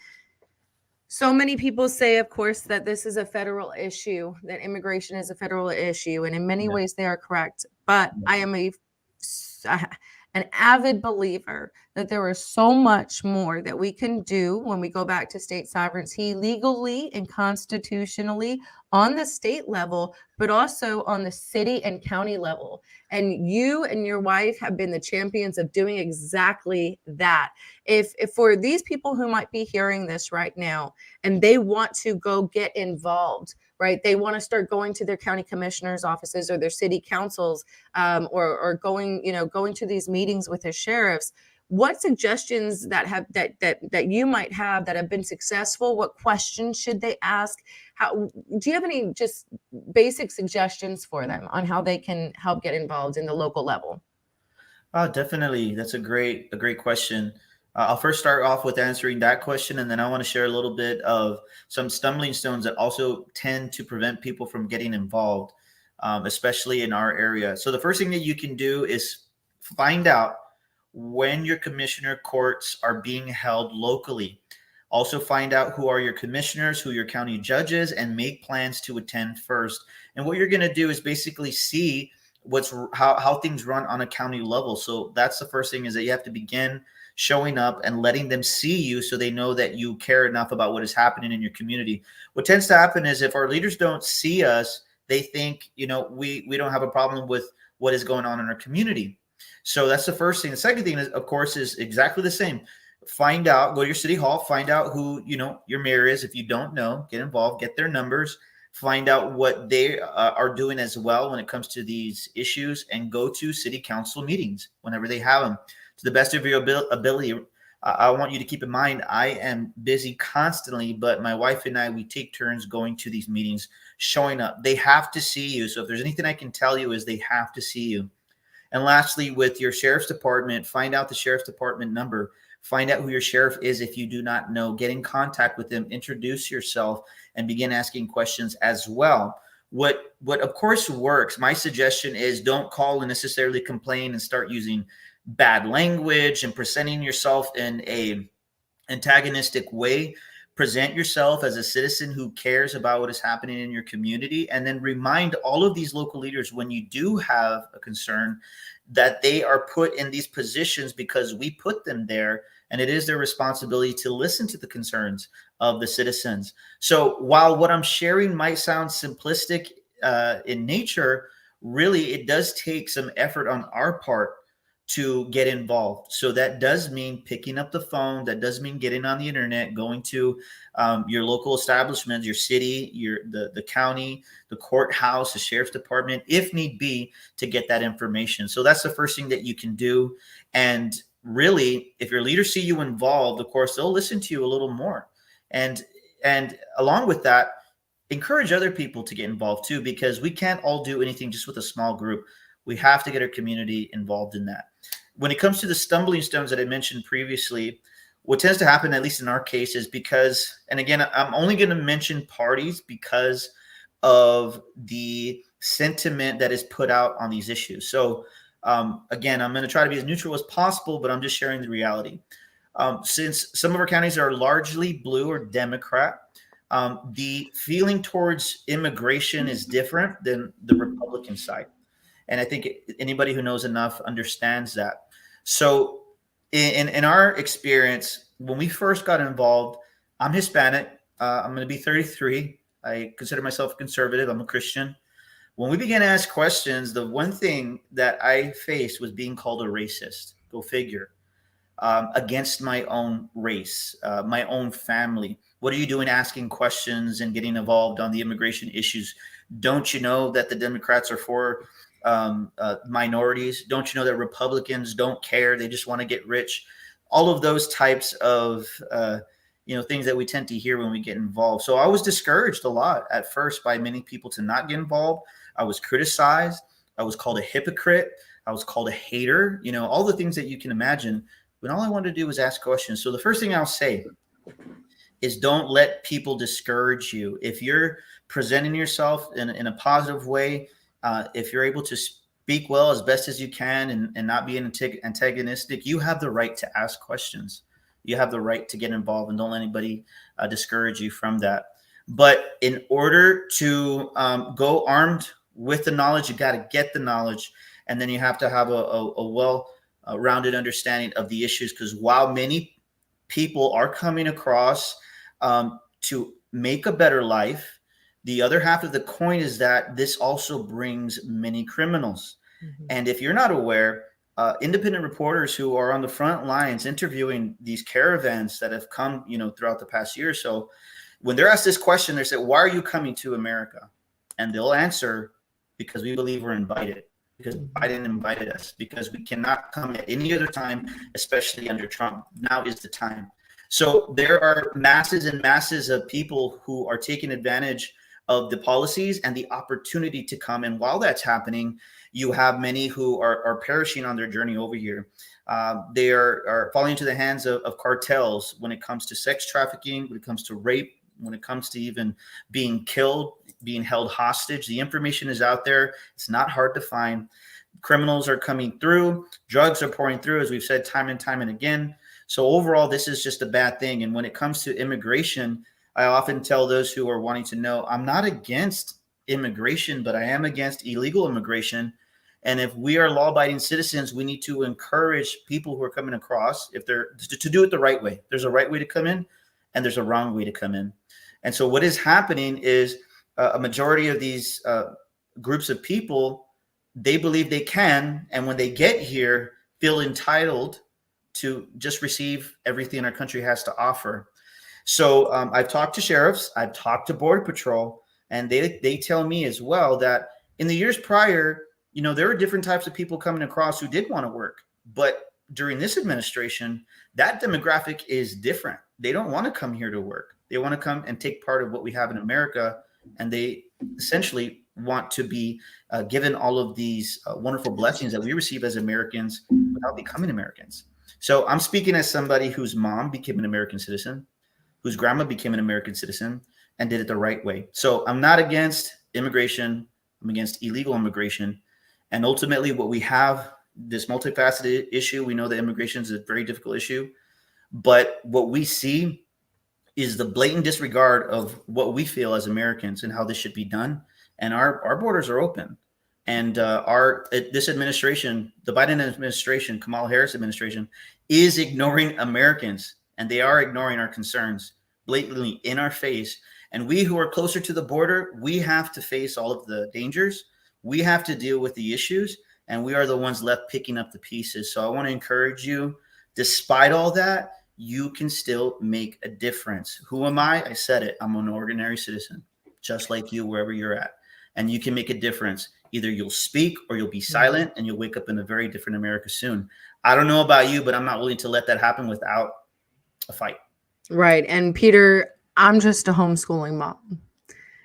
So many people say, of course, that this is a federal issue, that immigration is a federal issue, and in many ways they are correct. But I am an avid believer that there is so much more that we can do when we go back to state sovereignty legally and constitutionally on the state level, but also on the city and county level. And you and your wife have been the champions of doing exactly that. If for these people who might be hearing this right now and they want to go get involved, right? They want to start going to their county commissioners' offices or their city councils, or going to these meetings with their sheriffs. what suggestions that you might have that have been successful? What questions should they ask? How do you have any just basic suggestions for them on how they can help get involved in the local level? Oh, definitely. That's a great question. I'll first start off with answering that question, and then I want to share a little bit of some stumbling stones that also tend to prevent people from getting involved, especially in our area. So the first thing that you can do is find out when your commissioner courts are being held locally. Also find out who are your commissioners, who your county judges, and make plans to attend first. And what you're going to do is basically see what's how things run on a county level. So that's the first thing, is that you have to begin showing up and letting them see you, so they know that you care enough about what is happening in your community. What tends to happen is, if our leaders don't see us, they think, we don't have a problem with what is going on in our community. So that's the first thing. The second thing is, of course, is exactly the same. Find out, go to your city hall, find out who, your mayor is. If you don't know, get involved, get their numbers, find out what they are doing as well when it comes to these issues, and go to city council meetings whenever they have them to the best of your ability. I want you to keep in mind, I am busy constantly, but my wife and I, we take turns going to these meetings, showing up. They have to see you. So if there's anything I can tell you, is they have to see you. And lastly, with your sheriff's department, find out the sheriff's department number. Find out who your sheriff is if you do not know. Get in contact with them, introduce yourself, and begin asking questions as well. What of course works, my suggestion is, don't call and necessarily complain and start using bad language and presenting yourself in a antagonistic way. Present yourself as a citizen who cares about what is happening in your community, and then remind all of these local leaders, when you do have a concern, that they are put in these positions because we put them there, and it is their responsibility to listen to the concerns of the citizens. So while what I'm sharing might sound simplistic in nature, really it does take some effort on our part to get involved. So that does mean picking up the phone. That does mean getting on the internet, going to your local establishments, your city, the county, the courthouse, the sheriff's department, if need be, to get that information. So that's the first thing that you can do. And really, if your leaders see you involved, of course, they'll listen to you a little more. And along with that, encourage other people to get involved too, because we can't all do anything just with a small group. We have to get our community involved in that. When it comes to the stumbling stones that I mentioned previously, what tends to happen, at least in our case, is because, and again, I'm only going to mention parties because of the sentiment that is put out on these issues. So again, I'm going to try to be as neutral as possible, but I'm just sharing the reality. Since some of our counties are largely blue or Democrat, the feeling towards immigration is different than the Republican side. And I think anybody who knows enough understands that. So in our experience, when we first got involved, I'm Hispanic. I'm going to be 33. I consider myself conservative. I'm a Christian. When we began to ask questions, the one thing that I faced was being called a racist. Go figure. Against my own race, my own family. What are you doing asking questions and getting involved on the immigration issues? Don't you know that the Democrats are for minorities? Don't you know that Republicans don't care? They just want to get rich. All of those types of things that we tend to hear when we get involved. So I was discouraged a lot at first by many people to not get involved. I was criticized. I was called a hypocrite. I was called a hater. All the things that you can imagine. When all I wanted to do was ask questions. So the first thing I'll say is, don't let people discourage you. If you're presenting yourself in a positive way, if you're able to speak well as best as you can and not be antagonistic, you have the right to ask questions. You have the right to get involved, and don't let anybody discourage you from that. But in order to go armed with the knowledge, you got to get the knowledge, and then you have to have a well-rounded understanding of the issues. Because while many people are coming across to make a better life, the other half of the coin is that this also brings many criminals. Mm-hmm. And if you're not aware, independent reporters who are on the front lines interviewing these caravans that have come, throughout the past year or so, when they're asked this question, they say, "Why are you coming to America?" And they'll answer, "Because we believe we're invited." because Biden invited us, because we cannot come at any other time, especially under Trump. Now is the time. So there are masses and masses of people who are taking advantage of the policies and the opportunity to come. And while that's happening, you have many who are perishing on their journey over here. They are falling into the hands of cartels when it comes to sex trafficking, when it comes to rape, when it comes to even being killed, being held hostage. The information is out there. It's not hard to find. Criminals are coming through. Drugs are pouring through, as we've said time and time and again. So overall, this is just a bad thing. And when it comes to immigration, I often tell those who are wanting to know, I'm not against immigration, but I am against illegal immigration. And if we are law-abiding citizens, we need to encourage people who are coming across, if they're to do it the right way. There's a right way to come in, and there's a wrong way to come in. And so what is happening is a majority of these groups of people, they believe they can, and when they get here, feel entitled to just receive everything our country has to offer. So I've talked to sheriffs, I've talked to Border Patrol, and they tell me as well that in the years prior, you know, there were different types of people coming across who did want to work. But during this administration, that demographic is different. They don't want to come here to work. They want to come and take part of what we have in America. And they essentially want to be given all of these wonderful blessings that we receive as Americans without becoming Americans. So I'm speaking as somebody whose mom became an American citizen, whose grandma became an American citizen, and did it the right way. So I'm not against immigration. I'm against illegal immigration. And ultimately, what we have, this multifaceted issue, we know that immigration is a very difficult issue. But what we see is the blatant disregard of what we feel as Americans and how this should be done. And our borders are open. And this administration, the Biden administration, Kamala Harris administration, is ignoring Americans. And they are ignoring our concerns blatantly in our face. And we who are closer to the border, we have to face all of the dangers. We have to deal with the issues. And we are the ones left picking up the pieces. So I want to encourage you, despite all that, you can still make a difference. Who am I? I said it. I'm an ordinary citizen, just like you, wherever you're at. And you can make a difference. Either you'll speak or you'll be silent, and you'll wake up in a very different America soon. I don't know about you, but I'm not willing to let that happen without a fight. Right. And Peter, I'm just a homeschooling mom,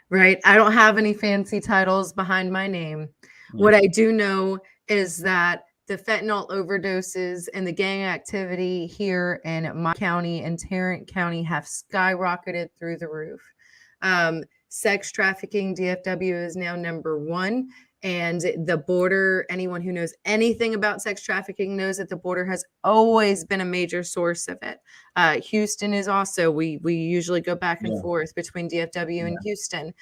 right? I don't have any fancy titles behind my name. Yeah. What I do know is that the fentanyl overdoses and the gang activity here in my county and Tarrant County have skyrocketed through the roof. Sex trafficking, DFW is now #1. And the border, anyone who knows anything about sex trafficking knows that the border has always been a major source of it. Houston is also, we usually go back and forth between DFW and Houston.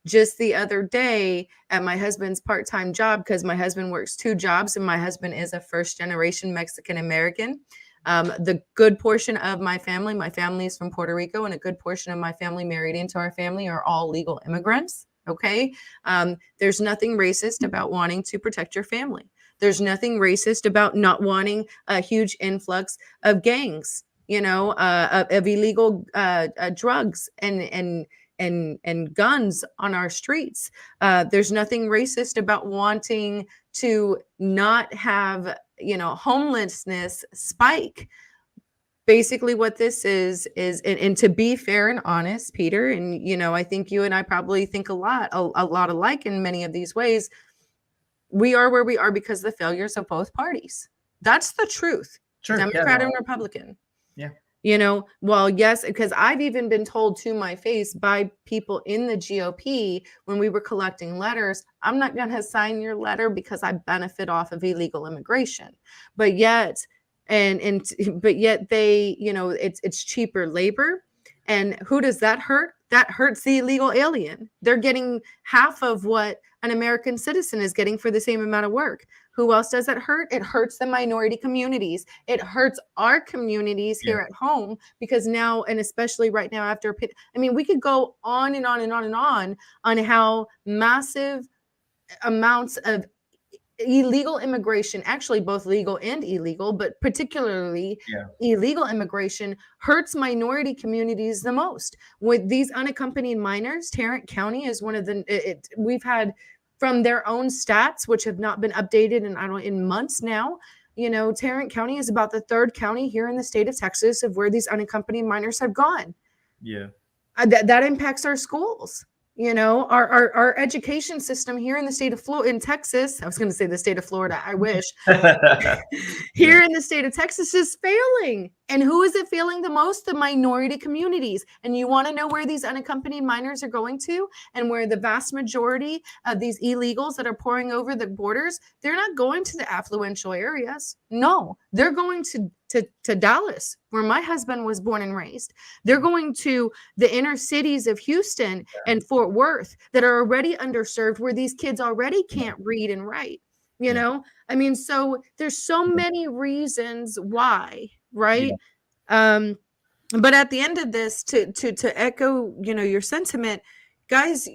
Just the other day at my husband's part-time job, because my husband works 2 jobs and my husband is a first-generation Mexican-American. The good portion of my family is from Puerto Rico, and a good portion of my family married into our family are all legal immigrants. Okay. There's nothing racist about wanting to protect your family. There's nothing racist about not wanting a huge influx of gangs, you know, of illegal drugs and guns on our streets. There's nothing racist about wanting to not have, you know, homelessness spike. Basically what this is and to be fair and honest, Peter, and, you know, I think you and I probably think a lot alike in many of these ways. We are where we are because of the failures of both parties. That's the truth. Sure. Democrat and Republican. Yeah. You know, well, yes, because I've even been told to my face by people in the GOP when we were collecting letters, I'm not going to sign your letter because I benefit off of illegal immigration. But yet they, you know, it's cheaper labor. And who does that hurt? That hurts the illegal alien. They're getting half of what an American citizen is getting for the same amount of work. Who else does it hurt? It hurts the minority communities. It hurts our communities here at home, because now, and especially right now after, I mean, we could go on and on and on and on how massive amounts of illegal immigration, actually both legal and illegal, but particularly illegal immigration, hurts minority communities the most. With these unaccompanied minors, Tarrant County is one of the, we've had from their own stats, which have not been updated in months now. Tarrant County is about the third county here in the state of Texas of where these unaccompanied minors have gone. Yeah. That impacts our schools. Our education system here in the state of Florida, in Texas. I was going to say the state of Florida. I wish. Here in the state of Texas is failing. And who is it failing the most? The minority communities. And you want to know where these unaccompanied minors are going to, and where the vast majority of these illegals that are pouring over the borders, they're not going to the affluential areas. No, they're going to Dallas, where my husband was born and raised. They're going to the inner cities of Houston and Fort Worth that are already underserved, where these kids already can't read and write. So there's so many reasons why, right? But at the end of this, to echo, your sentiment, guys,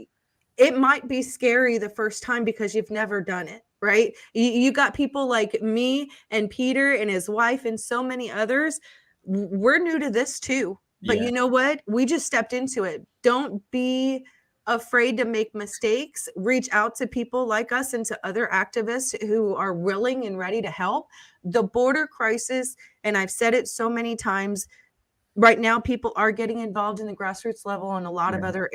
it might be scary the first time because you've never done it. Right? You got people like me and Peter and his wife and so many others. We're new to this too. But you know what? We just stepped into it. Don't be afraid to make mistakes. Reach out to people like us and to other activists who are willing and ready to help. The border crisis, and I've said it so many times, right now people are getting involved in the grassroots level in a lot of other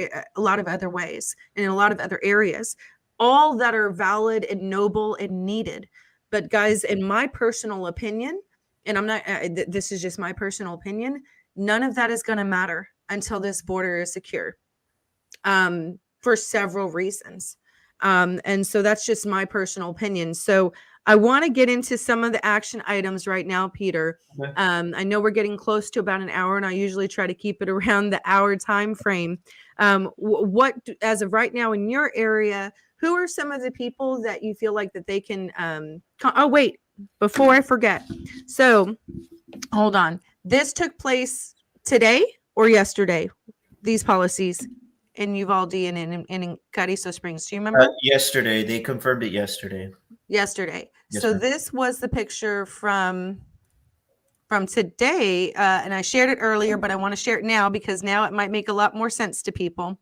ways, in a lot of other areas, all that are valid and noble and needed. But guys, in my personal opinion, and I'm not, this is just my personal opinion, none of that is going to matter until this border is secure, for several reasons. And so that's just my personal opinion. So I want to get into some of the action items right now, Peter. Okay. I know we're getting close to about an hour, and I usually try to keep it around the hour time frame. What, as of right now in your area, who are some of the people that you feel like that they can, oh, wait, before I forget. So hold on. This took place today or yesterday, these policies in Uvalde and in Carrizo Springs. Do you remember? Yesterday. They confirmed it yesterday. Yesterday. Yes, So ma'am. this was the picture from today, and I shared it earlier, but I want to share it now because now it might make a lot more sense to people.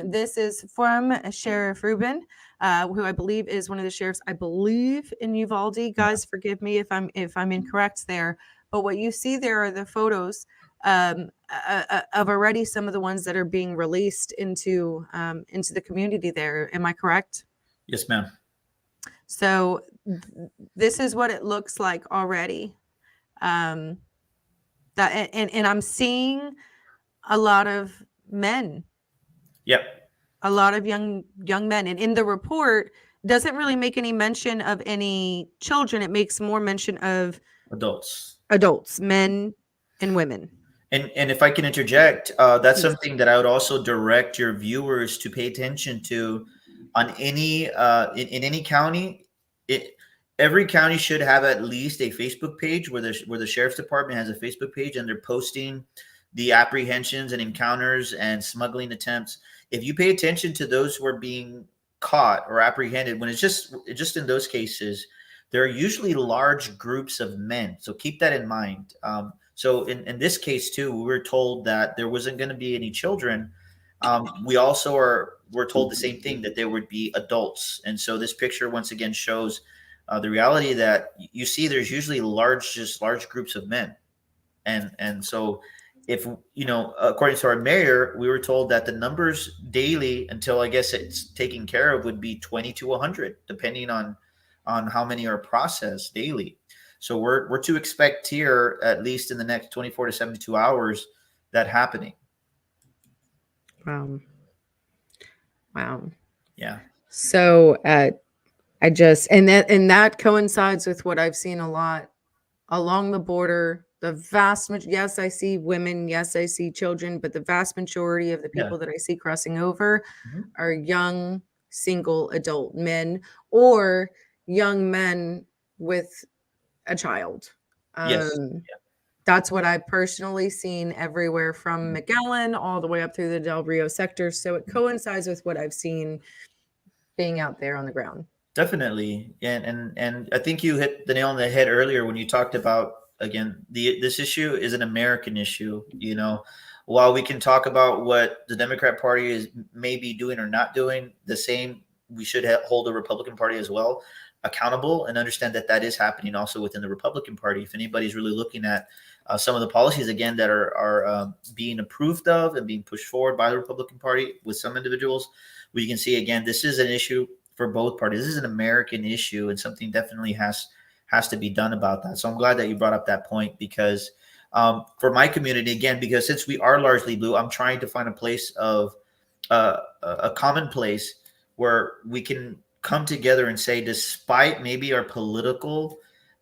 This is from Sheriff Rubin, who I believe is one of the sheriffs, I believe, in Uvalde. Guys, forgive me if I'm incorrect there. But what you see there are the photos of already some of the ones that are being released into the community there. Am I correct? Yes, ma'am. So this is what it looks like already. And I'm seeing a lot of men. Yep. A lot of young men. And in the report, doesn't really make any mention of any children. It makes more mention of adults, men and women. And if I can interject, that's something that I would also direct your viewers to pay attention to on any in any county. Every county should have at least a Facebook page where the sheriff's department has a Facebook page, and they're posting the apprehensions and encounters and smuggling attempts. If you pay attention to those who are being caught or apprehended, when it's just in those cases, there are usually large groups of men. So keep that in mind. So in this case too, we were told that there wasn't going to be any children. We also were told the same thing, that there would be adults. And so this picture once again shows the reality that you see there's usually large groups of men. And so if, according to our mayor, we were told that the numbers daily until I guess it's taken care of would be 20 to 100, depending on how many are processed daily. So we're to expect here, at least in the next 24 to 72 hours, that happening. Wow. Yeah. So I just, and that coincides with what I've seen a lot along the border. The vast majority, yes, I see women, yes, I see children, but the vast majority of the people that I see crossing over are young, single adult men or young men with a child. Yes. That's what I've personally seen everywhere from McAllen all the way up through the Del Rio sector. So it coincides with what I've seen being out there on the ground. Definitely. And I think you hit the nail on the head earlier when you talked about, again, this issue is an American issue. While we can talk about what the Democrat Party is maybe doing or not doing, the same we should hold the Republican Party as well accountable and understand that that is happening also within the Republican Party. If anybody's really looking at some of the policies again that are being approved of and being pushed forward by the Republican Party with some individuals, we can see again this is an issue for both parties. This is an American issue, and something definitely has to be done about that. So I'm glad that you brought up that point, because for my community, again, because since we are largely blue, I'm trying to find a place of a common place where we can come together and say, despite maybe our political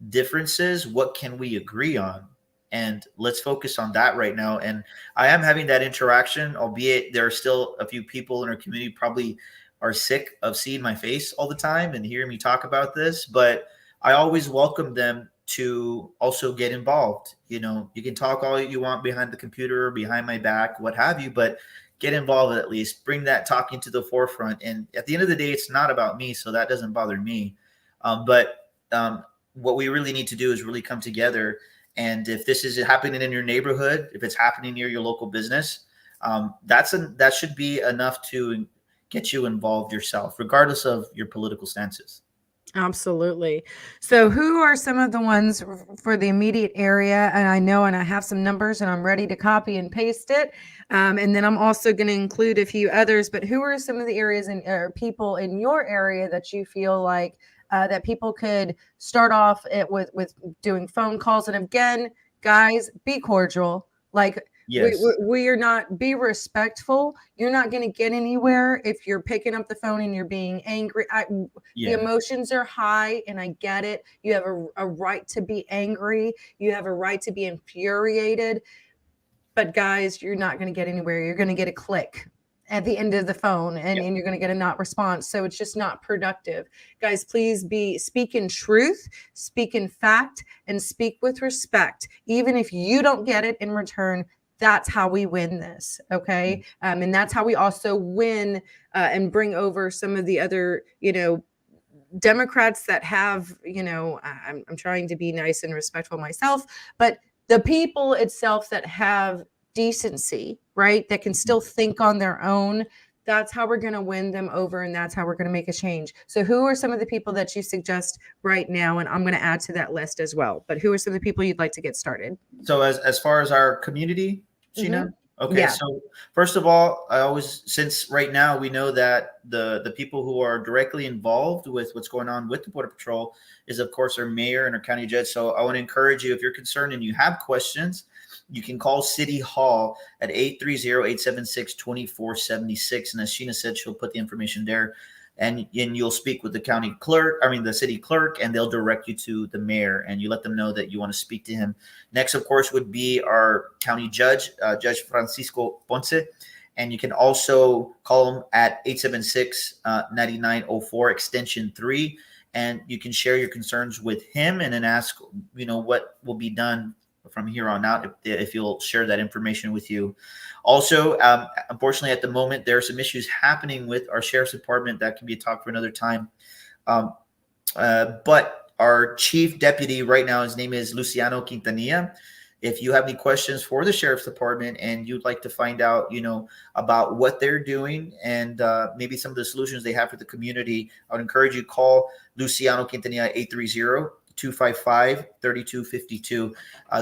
differences, what can we agree on? And let's focus on that right now. And I am having that interaction, albeit there are still a few people in our community probably are sick of seeing my face all the time and hearing me talk about this, but I always welcome them to also get involved. You know, you can talk all you want behind the computer, behind my back, what have you, but get involved at least. Bring that talking to the forefront. And at the end of the day, it's not about me, so that doesn't bother me. But what we really need to do is really come together. And if this is happening in your neighborhood, if it's happening near your local business, that should be enough to get you involved yourself, regardless of your political stances. Absolutely. So who are some of the ones for the immediate area? And I know, and I have some numbers and I'm ready to copy and paste it. And then I'm also going to include a few others, but who are some of the areas and people in your area that you feel like that people could start off with doing phone calls? And again, guys, be cordial. Like, yes, we are not, be respectful. You're not going to get anywhere if you're picking up the phone and you're being angry. The emotions are high, and I get it. You have a right to be angry. You have a right to be infuriated. But guys, you're not going to get anywhere. You're going to get a click at the end of the phone, and you're going to get a not response. So it's just not productive. Guys, please speak in truth, speak in fact, and speak with respect. Even if you don't get it in return, that's how we win this. Okay. And that's how we also win and bring over some of the other, Democrats that have, I'm trying to be nice and respectful myself, but the people itself that have decency, right? That can still think on their own. That's how we're going to win them over, and that's how we're going to make a change. So who are some of the people that you suggest right now? And I'm going to add to that list as well. But who are some of the people you'd like to get started? So as far as our community, Sheena? Okay, yeah. So first of all, since right now we know that the people who are directly involved with what's going on with the Border Patrol is, of course, our mayor and our county judge. So I want to encourage you, if you're concerned and you have questions, you can call City Hall at 830-876-2476. And as Sheena said, she'll put the information there. And you'll speak with the the city clerk, and they'll direct you to the mayor, and you let them know that you want to speak to him. Next, of course, would be our county judge, Judge Francisco Ponce. And you can also call him at 876-9904, extension 3. And you can share your concerns with him and then ask, what will be done from here on out if you'll share that information with you. Also, unfortunately, at the moment, there are some issues happening with our sheriff's department that can be a talk for another time. But our chief deputy right now, his name is Luciano Quintanilla. If you have any questions for the sheriff's department and you'd like to find out, about what they're doing and maybe some of the solutions they have for the community, I would encourage you to call Luciano Quintanilla 830-255-3252.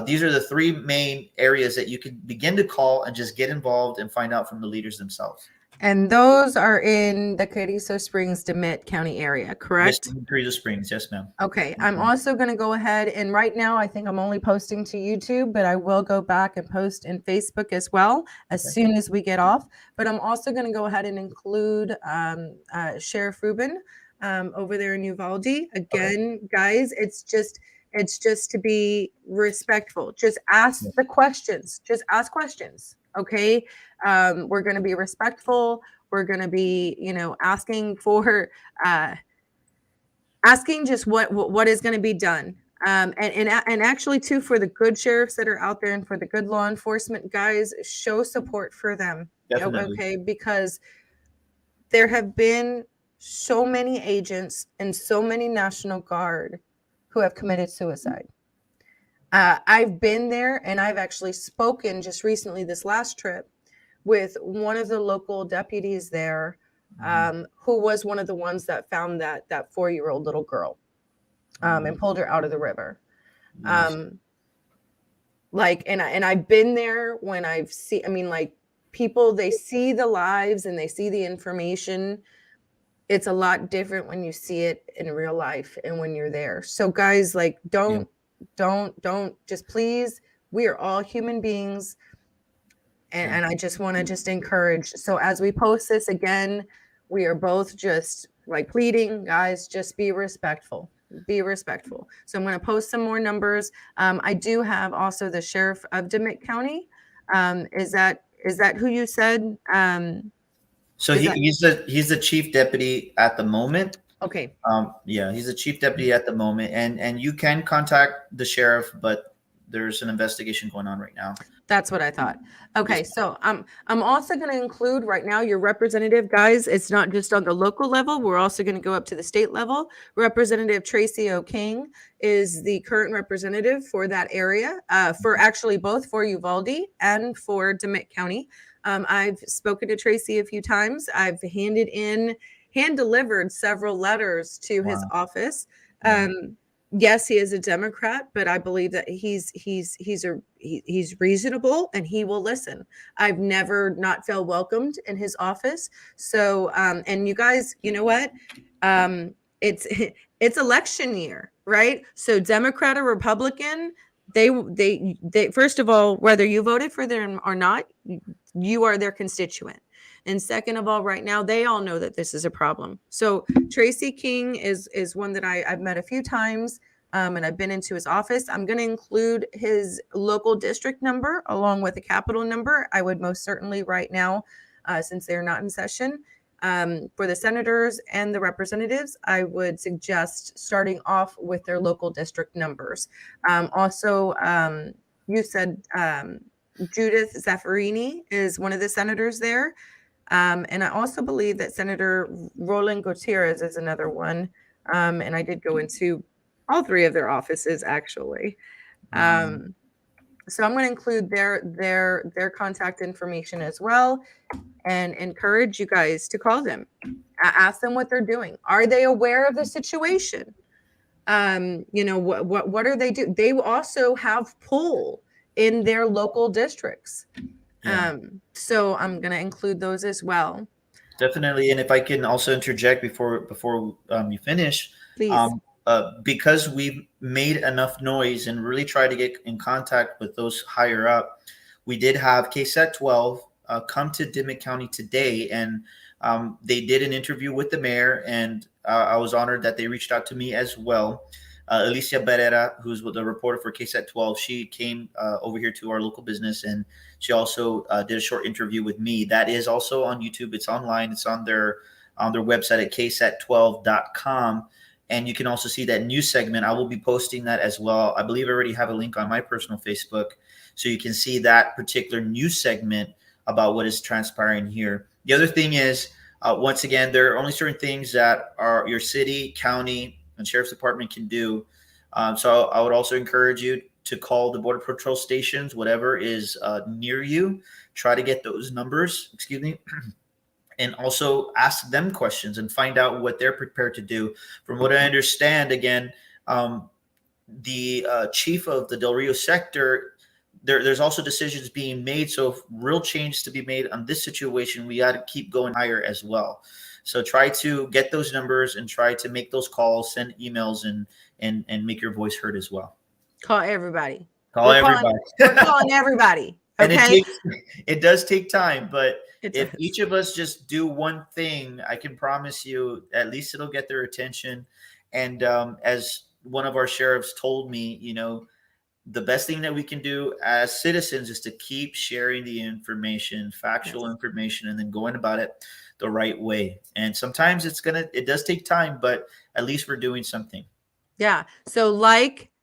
These are the three main areas that you can begin to call and just get involved and find out from the leaders themselves. And those are in the Carrizo Springs, DeMitt County area, correct? Yes, Carrizo Springs. Yes, ma'am. Okay. I'm also going to go ahead, and right now I think I'm only posting to YouTube, but I will go back and post in Facebook as well as soon as we get off. But I'm also going to go ahead and include Sheriff Rubin over there in Uvalde. Again, guys, it's just to be respectful. Just ask the questions. Just ask questions. Okay. We're going to be respectful. We're going to be, asking for, asking just what is going to be done. And actually too, for the good sheriffs that are out there and for the good law enforcement guys, show support for them. Definitely. Okay. Because there have been so many agents and so many National Guard who have committed suicide. I've been there, and I've actually spoken just recently this last trip with one of the local deputies there who was one of the ones that found that 4-year-old little girl and pulled her out of the river. Yes. And I've been there when I've seen, I mean, like, people, they see the lives and they see the information. It's a lot different when you see it in real life and when you're there. So guys, like, don't just, please, we are all human beings. And I just want to just encourage. So as we post this again, we are both just like pleading, guys, just be respectful. Be respectful. So I'm going to post some more numbers. I do have also the sheriff of DeMitt County. Is that who you said? So he's the chief deputy at the moment. Okay. Yeah, he's the chief deputy at the moment, and you can contact the sheriff, but there's an investigation going on right now. That's what I thought. Okay, so I'm also going to include right now your representative, guys. It's not just on the local level. We're also going to go up to the state level. Representative Tracy O'King is the current representative for that area, for actually both for Uvalde and for DeMitt County. I've spoken to Tracy a few times. I've hand delivered several letters to his office. Yes, he is a Democrat, but I believe that he's reasonable and he will listen. I've never not felt welcomed in his office. So, and you guys, you know what? It's election year, right? So Democrat or Republican, they first of all, whether you voted for them or not, you are their constituent. And second of all, right now, they all know that this is a problem. So Tracy King is one that I've met a few times, and I've been into his office. I'm going to include his local district number along with a capital number. I would most certainly right now, since they're not in session, for the senators and the representatives, I would suggest starting off with their local district numbers. Also, you said Judith Zaffarini is one of the senators there. And I also believe that Senator Roland Gutierrez is another one. And I did go into all three of their offices, actually. So I'm going to include their contact information as well, and encourage you guys to call them. Ask them what they're doing. Are they aware of the situation? What are they doing? They also have pull in their local districts. So I'm going to include those as well. Definitely. And if I can also interject before you finish, please. Because we've made enough noise and really tried to get in contact with those higher up, we did have KSAT 12 come to DeMitt County today, and they did an interview with the mayor, and I was honored that they reached out to me as well. Alicia Barrera, who's the reporter for KSAT 12, she came over here to our local business, and she also did a short interview with me. That is also on YouTube. It's online. It's on their website at ksat12.com. And you can also see that news segment. I will be posting that as well. I believe I already have a link on my personal Facebook, so you can see that particular news segment about what is transpiring here. The other thing is, once again, there are only certain things that are your city, county, and sheriff's department can do. So I would also encourage you to call the Border Patrol stations, whatever is near you. Try to get those numbers, and also ask them questions and find out what they're prepared to do. From what I understand, again, the chief of the Del Rio sector, there's also decisions being made. So if real change to be made on this situation, we got to keep going higher as well. So try to get those numbers and try to make those calls, send emails, and make your voice heard as well. Call everybody. We're calling everybody. Okay. And it does take time, but if each of us just do one thing, I can promise you at least it'll get their attention. And as one of our sheriffs told me, the best thing that we can do as citizens is to keep sharing the information, factual information, and then going about it the right way. And sometimes it does take time, but at least we're doing something. Yeah. So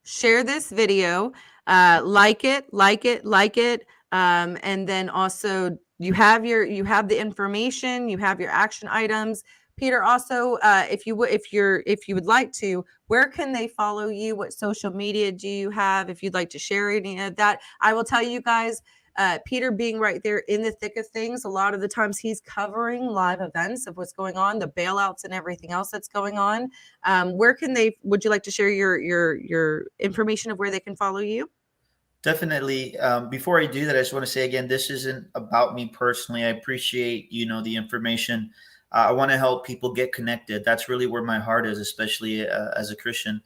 share this video, like it. And then also you have the information, you have your action items. Peter, also, if you would like to, where can they follow you? What social media do you have? If you'd like to share any of that, I will tell you guys, Peter being right there in the thick of things, a lot of the times he's covering live events of what's going on, the bailouts and everything else that's going on. Would you like to share your information of where they can follow you? Definitely. Before I do that, I just want to say again, this isn't about me personally. I appreciate, the information. I want to help people get connected. That's really where my heart is, especially as a Christian.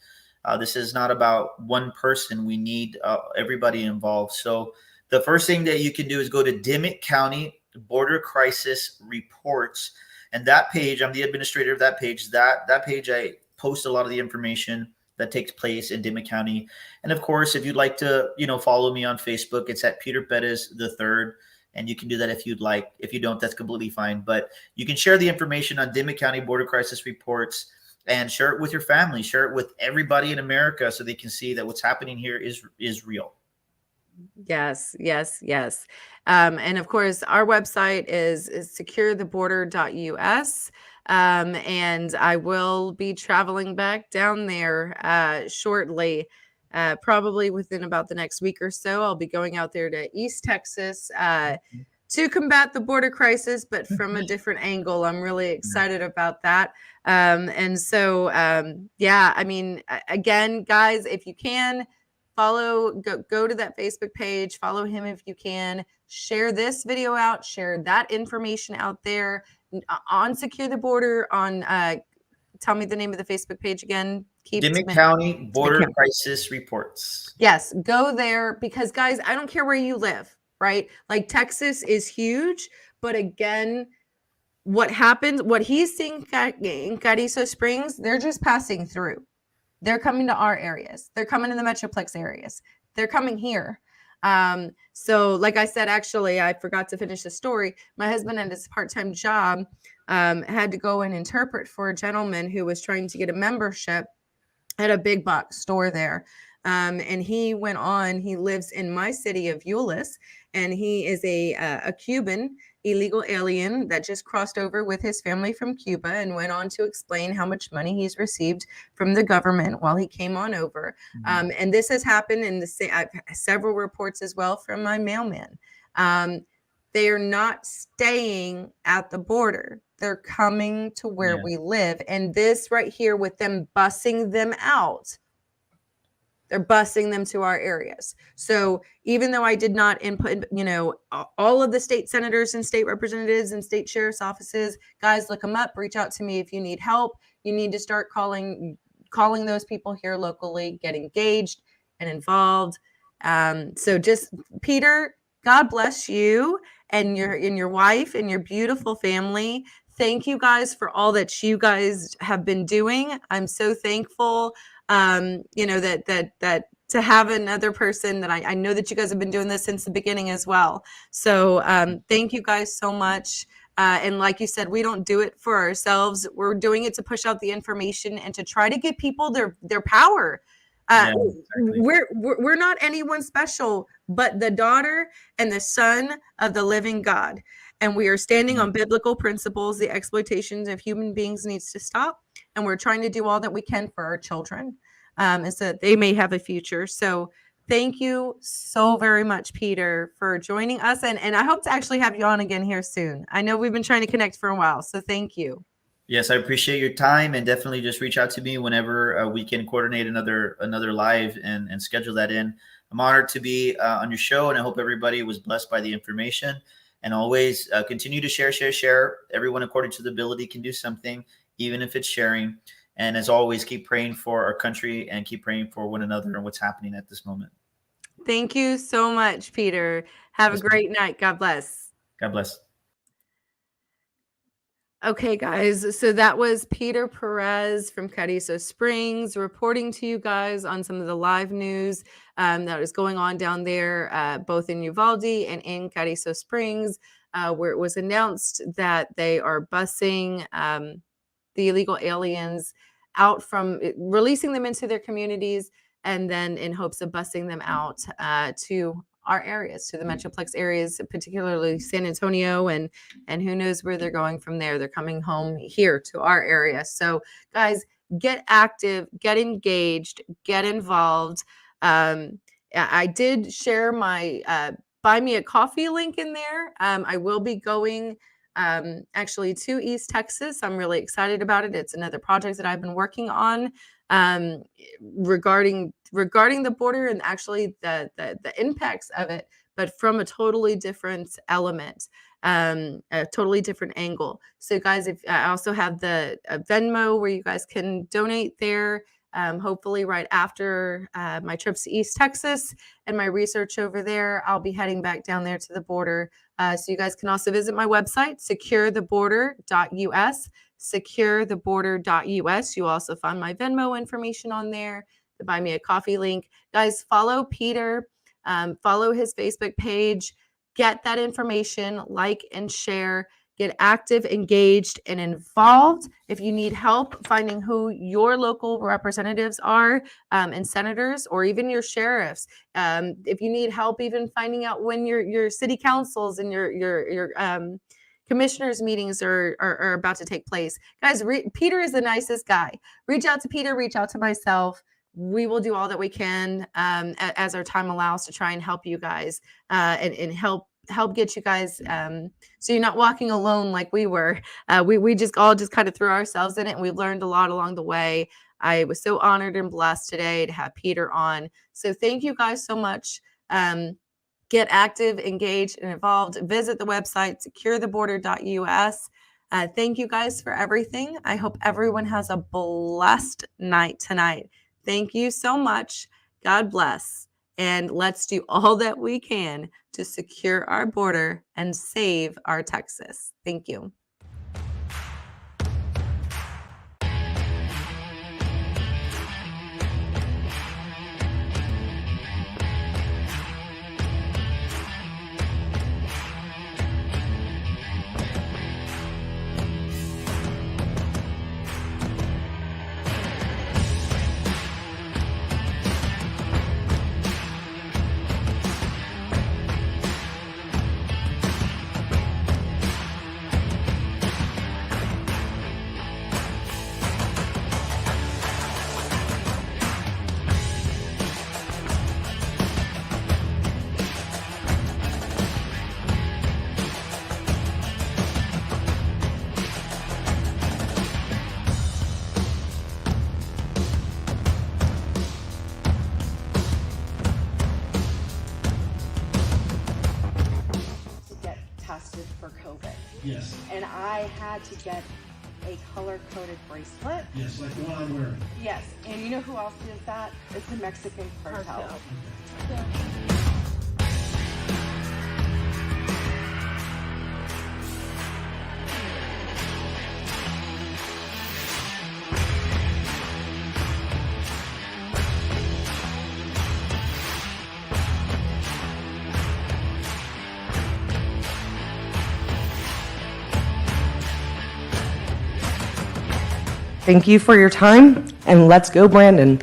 This is not about one person. We need everybody involved. So the first thing that you can do is go to Dimmitt County Border Crisis Reports. And that page, I'm the administrator of that page. That page, I post a lot of the information that takes place in Dimmitt County. And of course, if you'd like to, follow me on Facebook, it's at Peter Perez III. And you can do that if you'd like. If you don't, that's completely fine. But you can share the information on Dimmitt County Border Crisis Reports and share it with your family, share it with everybody in America so they can see that what's happening here is real. Yes. And of course, our website is securetheborder.us. And I will be traveling back down there shortly, probably within about the next week or so. I'll be going out there to East Texas to combat the border crisis, but from a different angle. I'm really excited about that. And so, I mean, again, guys, if you can, go to that Facebook page, follow him if you can, share this video out, share that information out there on Secure the Border on, tell me the name of the Facebook page again. Dimmitt County Border Crisis Reports. Yes, go there because guys, I don't care where you live, right? Like Texas is huge, but again, what happens, what he's seeing in Carrizo Springs, they're just passing through. They're coming to our areas. They're coming to the Metroplex areas. They're coming here. So like I said, actually, I forgot to finish the story. My husband at his part-time job had to go and interpret for a gentleman who was trying to get a membership at a big box store there. And he went on, he lives in my city of Euless, and he is a Cuban illegal alien that just crossed over with his family from Cuba and went on to explain how much money he's received from the government while he came on over. And this has happened in I've several reports as well from my mailman. They are not staying at the border. They're coming to where we live. And this right here with them bussing them out, they're busing them to our areas. So even though I did not input, all of the state senators and state representatives and state sheriff's offices, guys, look them up, reach out to me if you need help. You need to start calling those people here locally, get engaged and involved. So just Peter, God bless you and your wife and your beautiful family. Thank you guys for all that you guys have been doing. I'm so thankful. That to have another person that I know that you guys have been doing this since the beginning as well. So thank you guys so much. And like you said, we don't do it for ourselves. We're doing it to push out the information and to try to give people their power. Exactly. We're not anyone special, but the daughter and the son of the living God. And we are standing on biblical principles. The exploitation of human beings needs to stop. And we're trying to do all that we can for our children so that they may have a future. So thank you so very much, Peter, for joining us. And I hope to actually have you on again here soon. I know we've been trying to connect for a while. So thank you. Yes, I appreciate your time, and definitely just reach out to me whenever we can coordinate another live and schedule that in. I'm honored to be on your show, and I hope everybody was blessed by the information. And always continue to share. Everyone, according to the ability, can do something, even if it's sharing. And as always, keep praying for our country and keep praying for one another and what's happening at this moment. Thank you so much, Peter. Have a great night. God bless. God bless. Okay, guys. So that was Peter Perez from Carrizo Springs reporting to you guys on some of the live news that is going on down there, both in Uvalde and in Carrizo Springs, where it was announced that they are busing the illegal aliens out from releasing them into their communities and then in hopes of busing them out to our areas, to the Metroplex areas, particularly San Antonio, and who knows where they're going from there. They're coming home here to our area. So guys, get active, get engaged, get involved. I did share my buy me a coffee link in there. I will be going actually to East Texas. I'm really excited about it. It's another project that I've been working on regarding the border and actually the impacts of it, but from a totally different element, a totally different angle. So guys, if I also have the Venmo where you guys can donate there. Hopefully right after my trips to East Texas and my research over there, I'll be heading back down there to the border. So you guys can also visit my website, securetheboarder.us, securetheboarder.us. You'll also find my Venmo information on there, the Buy Me a Coffee link. Guys, follow Peter, follow his Facebook page, get that information, like and share. Get active, engaged, and involved. If you need help finding who your local representatives are and senators, or even your sheriffs, if you need help even finding out when your city councils and your commissioners meetings are about to take place, guys, Peter is the nicest guy. Reach out to Peter, reach out to myself. We will do all that we can as our time allows to try and help you guys and help get you guys so you're not walking alone like we were. We just kind of threw ourselves in it, and we've learned a lot along the way. I was so honored and blessed today to have Peter on. So thank you guys so much. Get active, engaged, and involved. Visit the website, securetheboarder.us. Thank you guys for everything. I hope everyone has a blessed night tonight. Thank you so much. God bless. And let's do all that we can to secure our border and save our Texas. Thank you. Tested for COVID. Yes. And I had to get a color-coded bracelet. Yes, like the one I'm wearing. Yes. And you know who else did that? It's the Mexican cartel. Okay. Thank you for your time, and let's go, Brandon.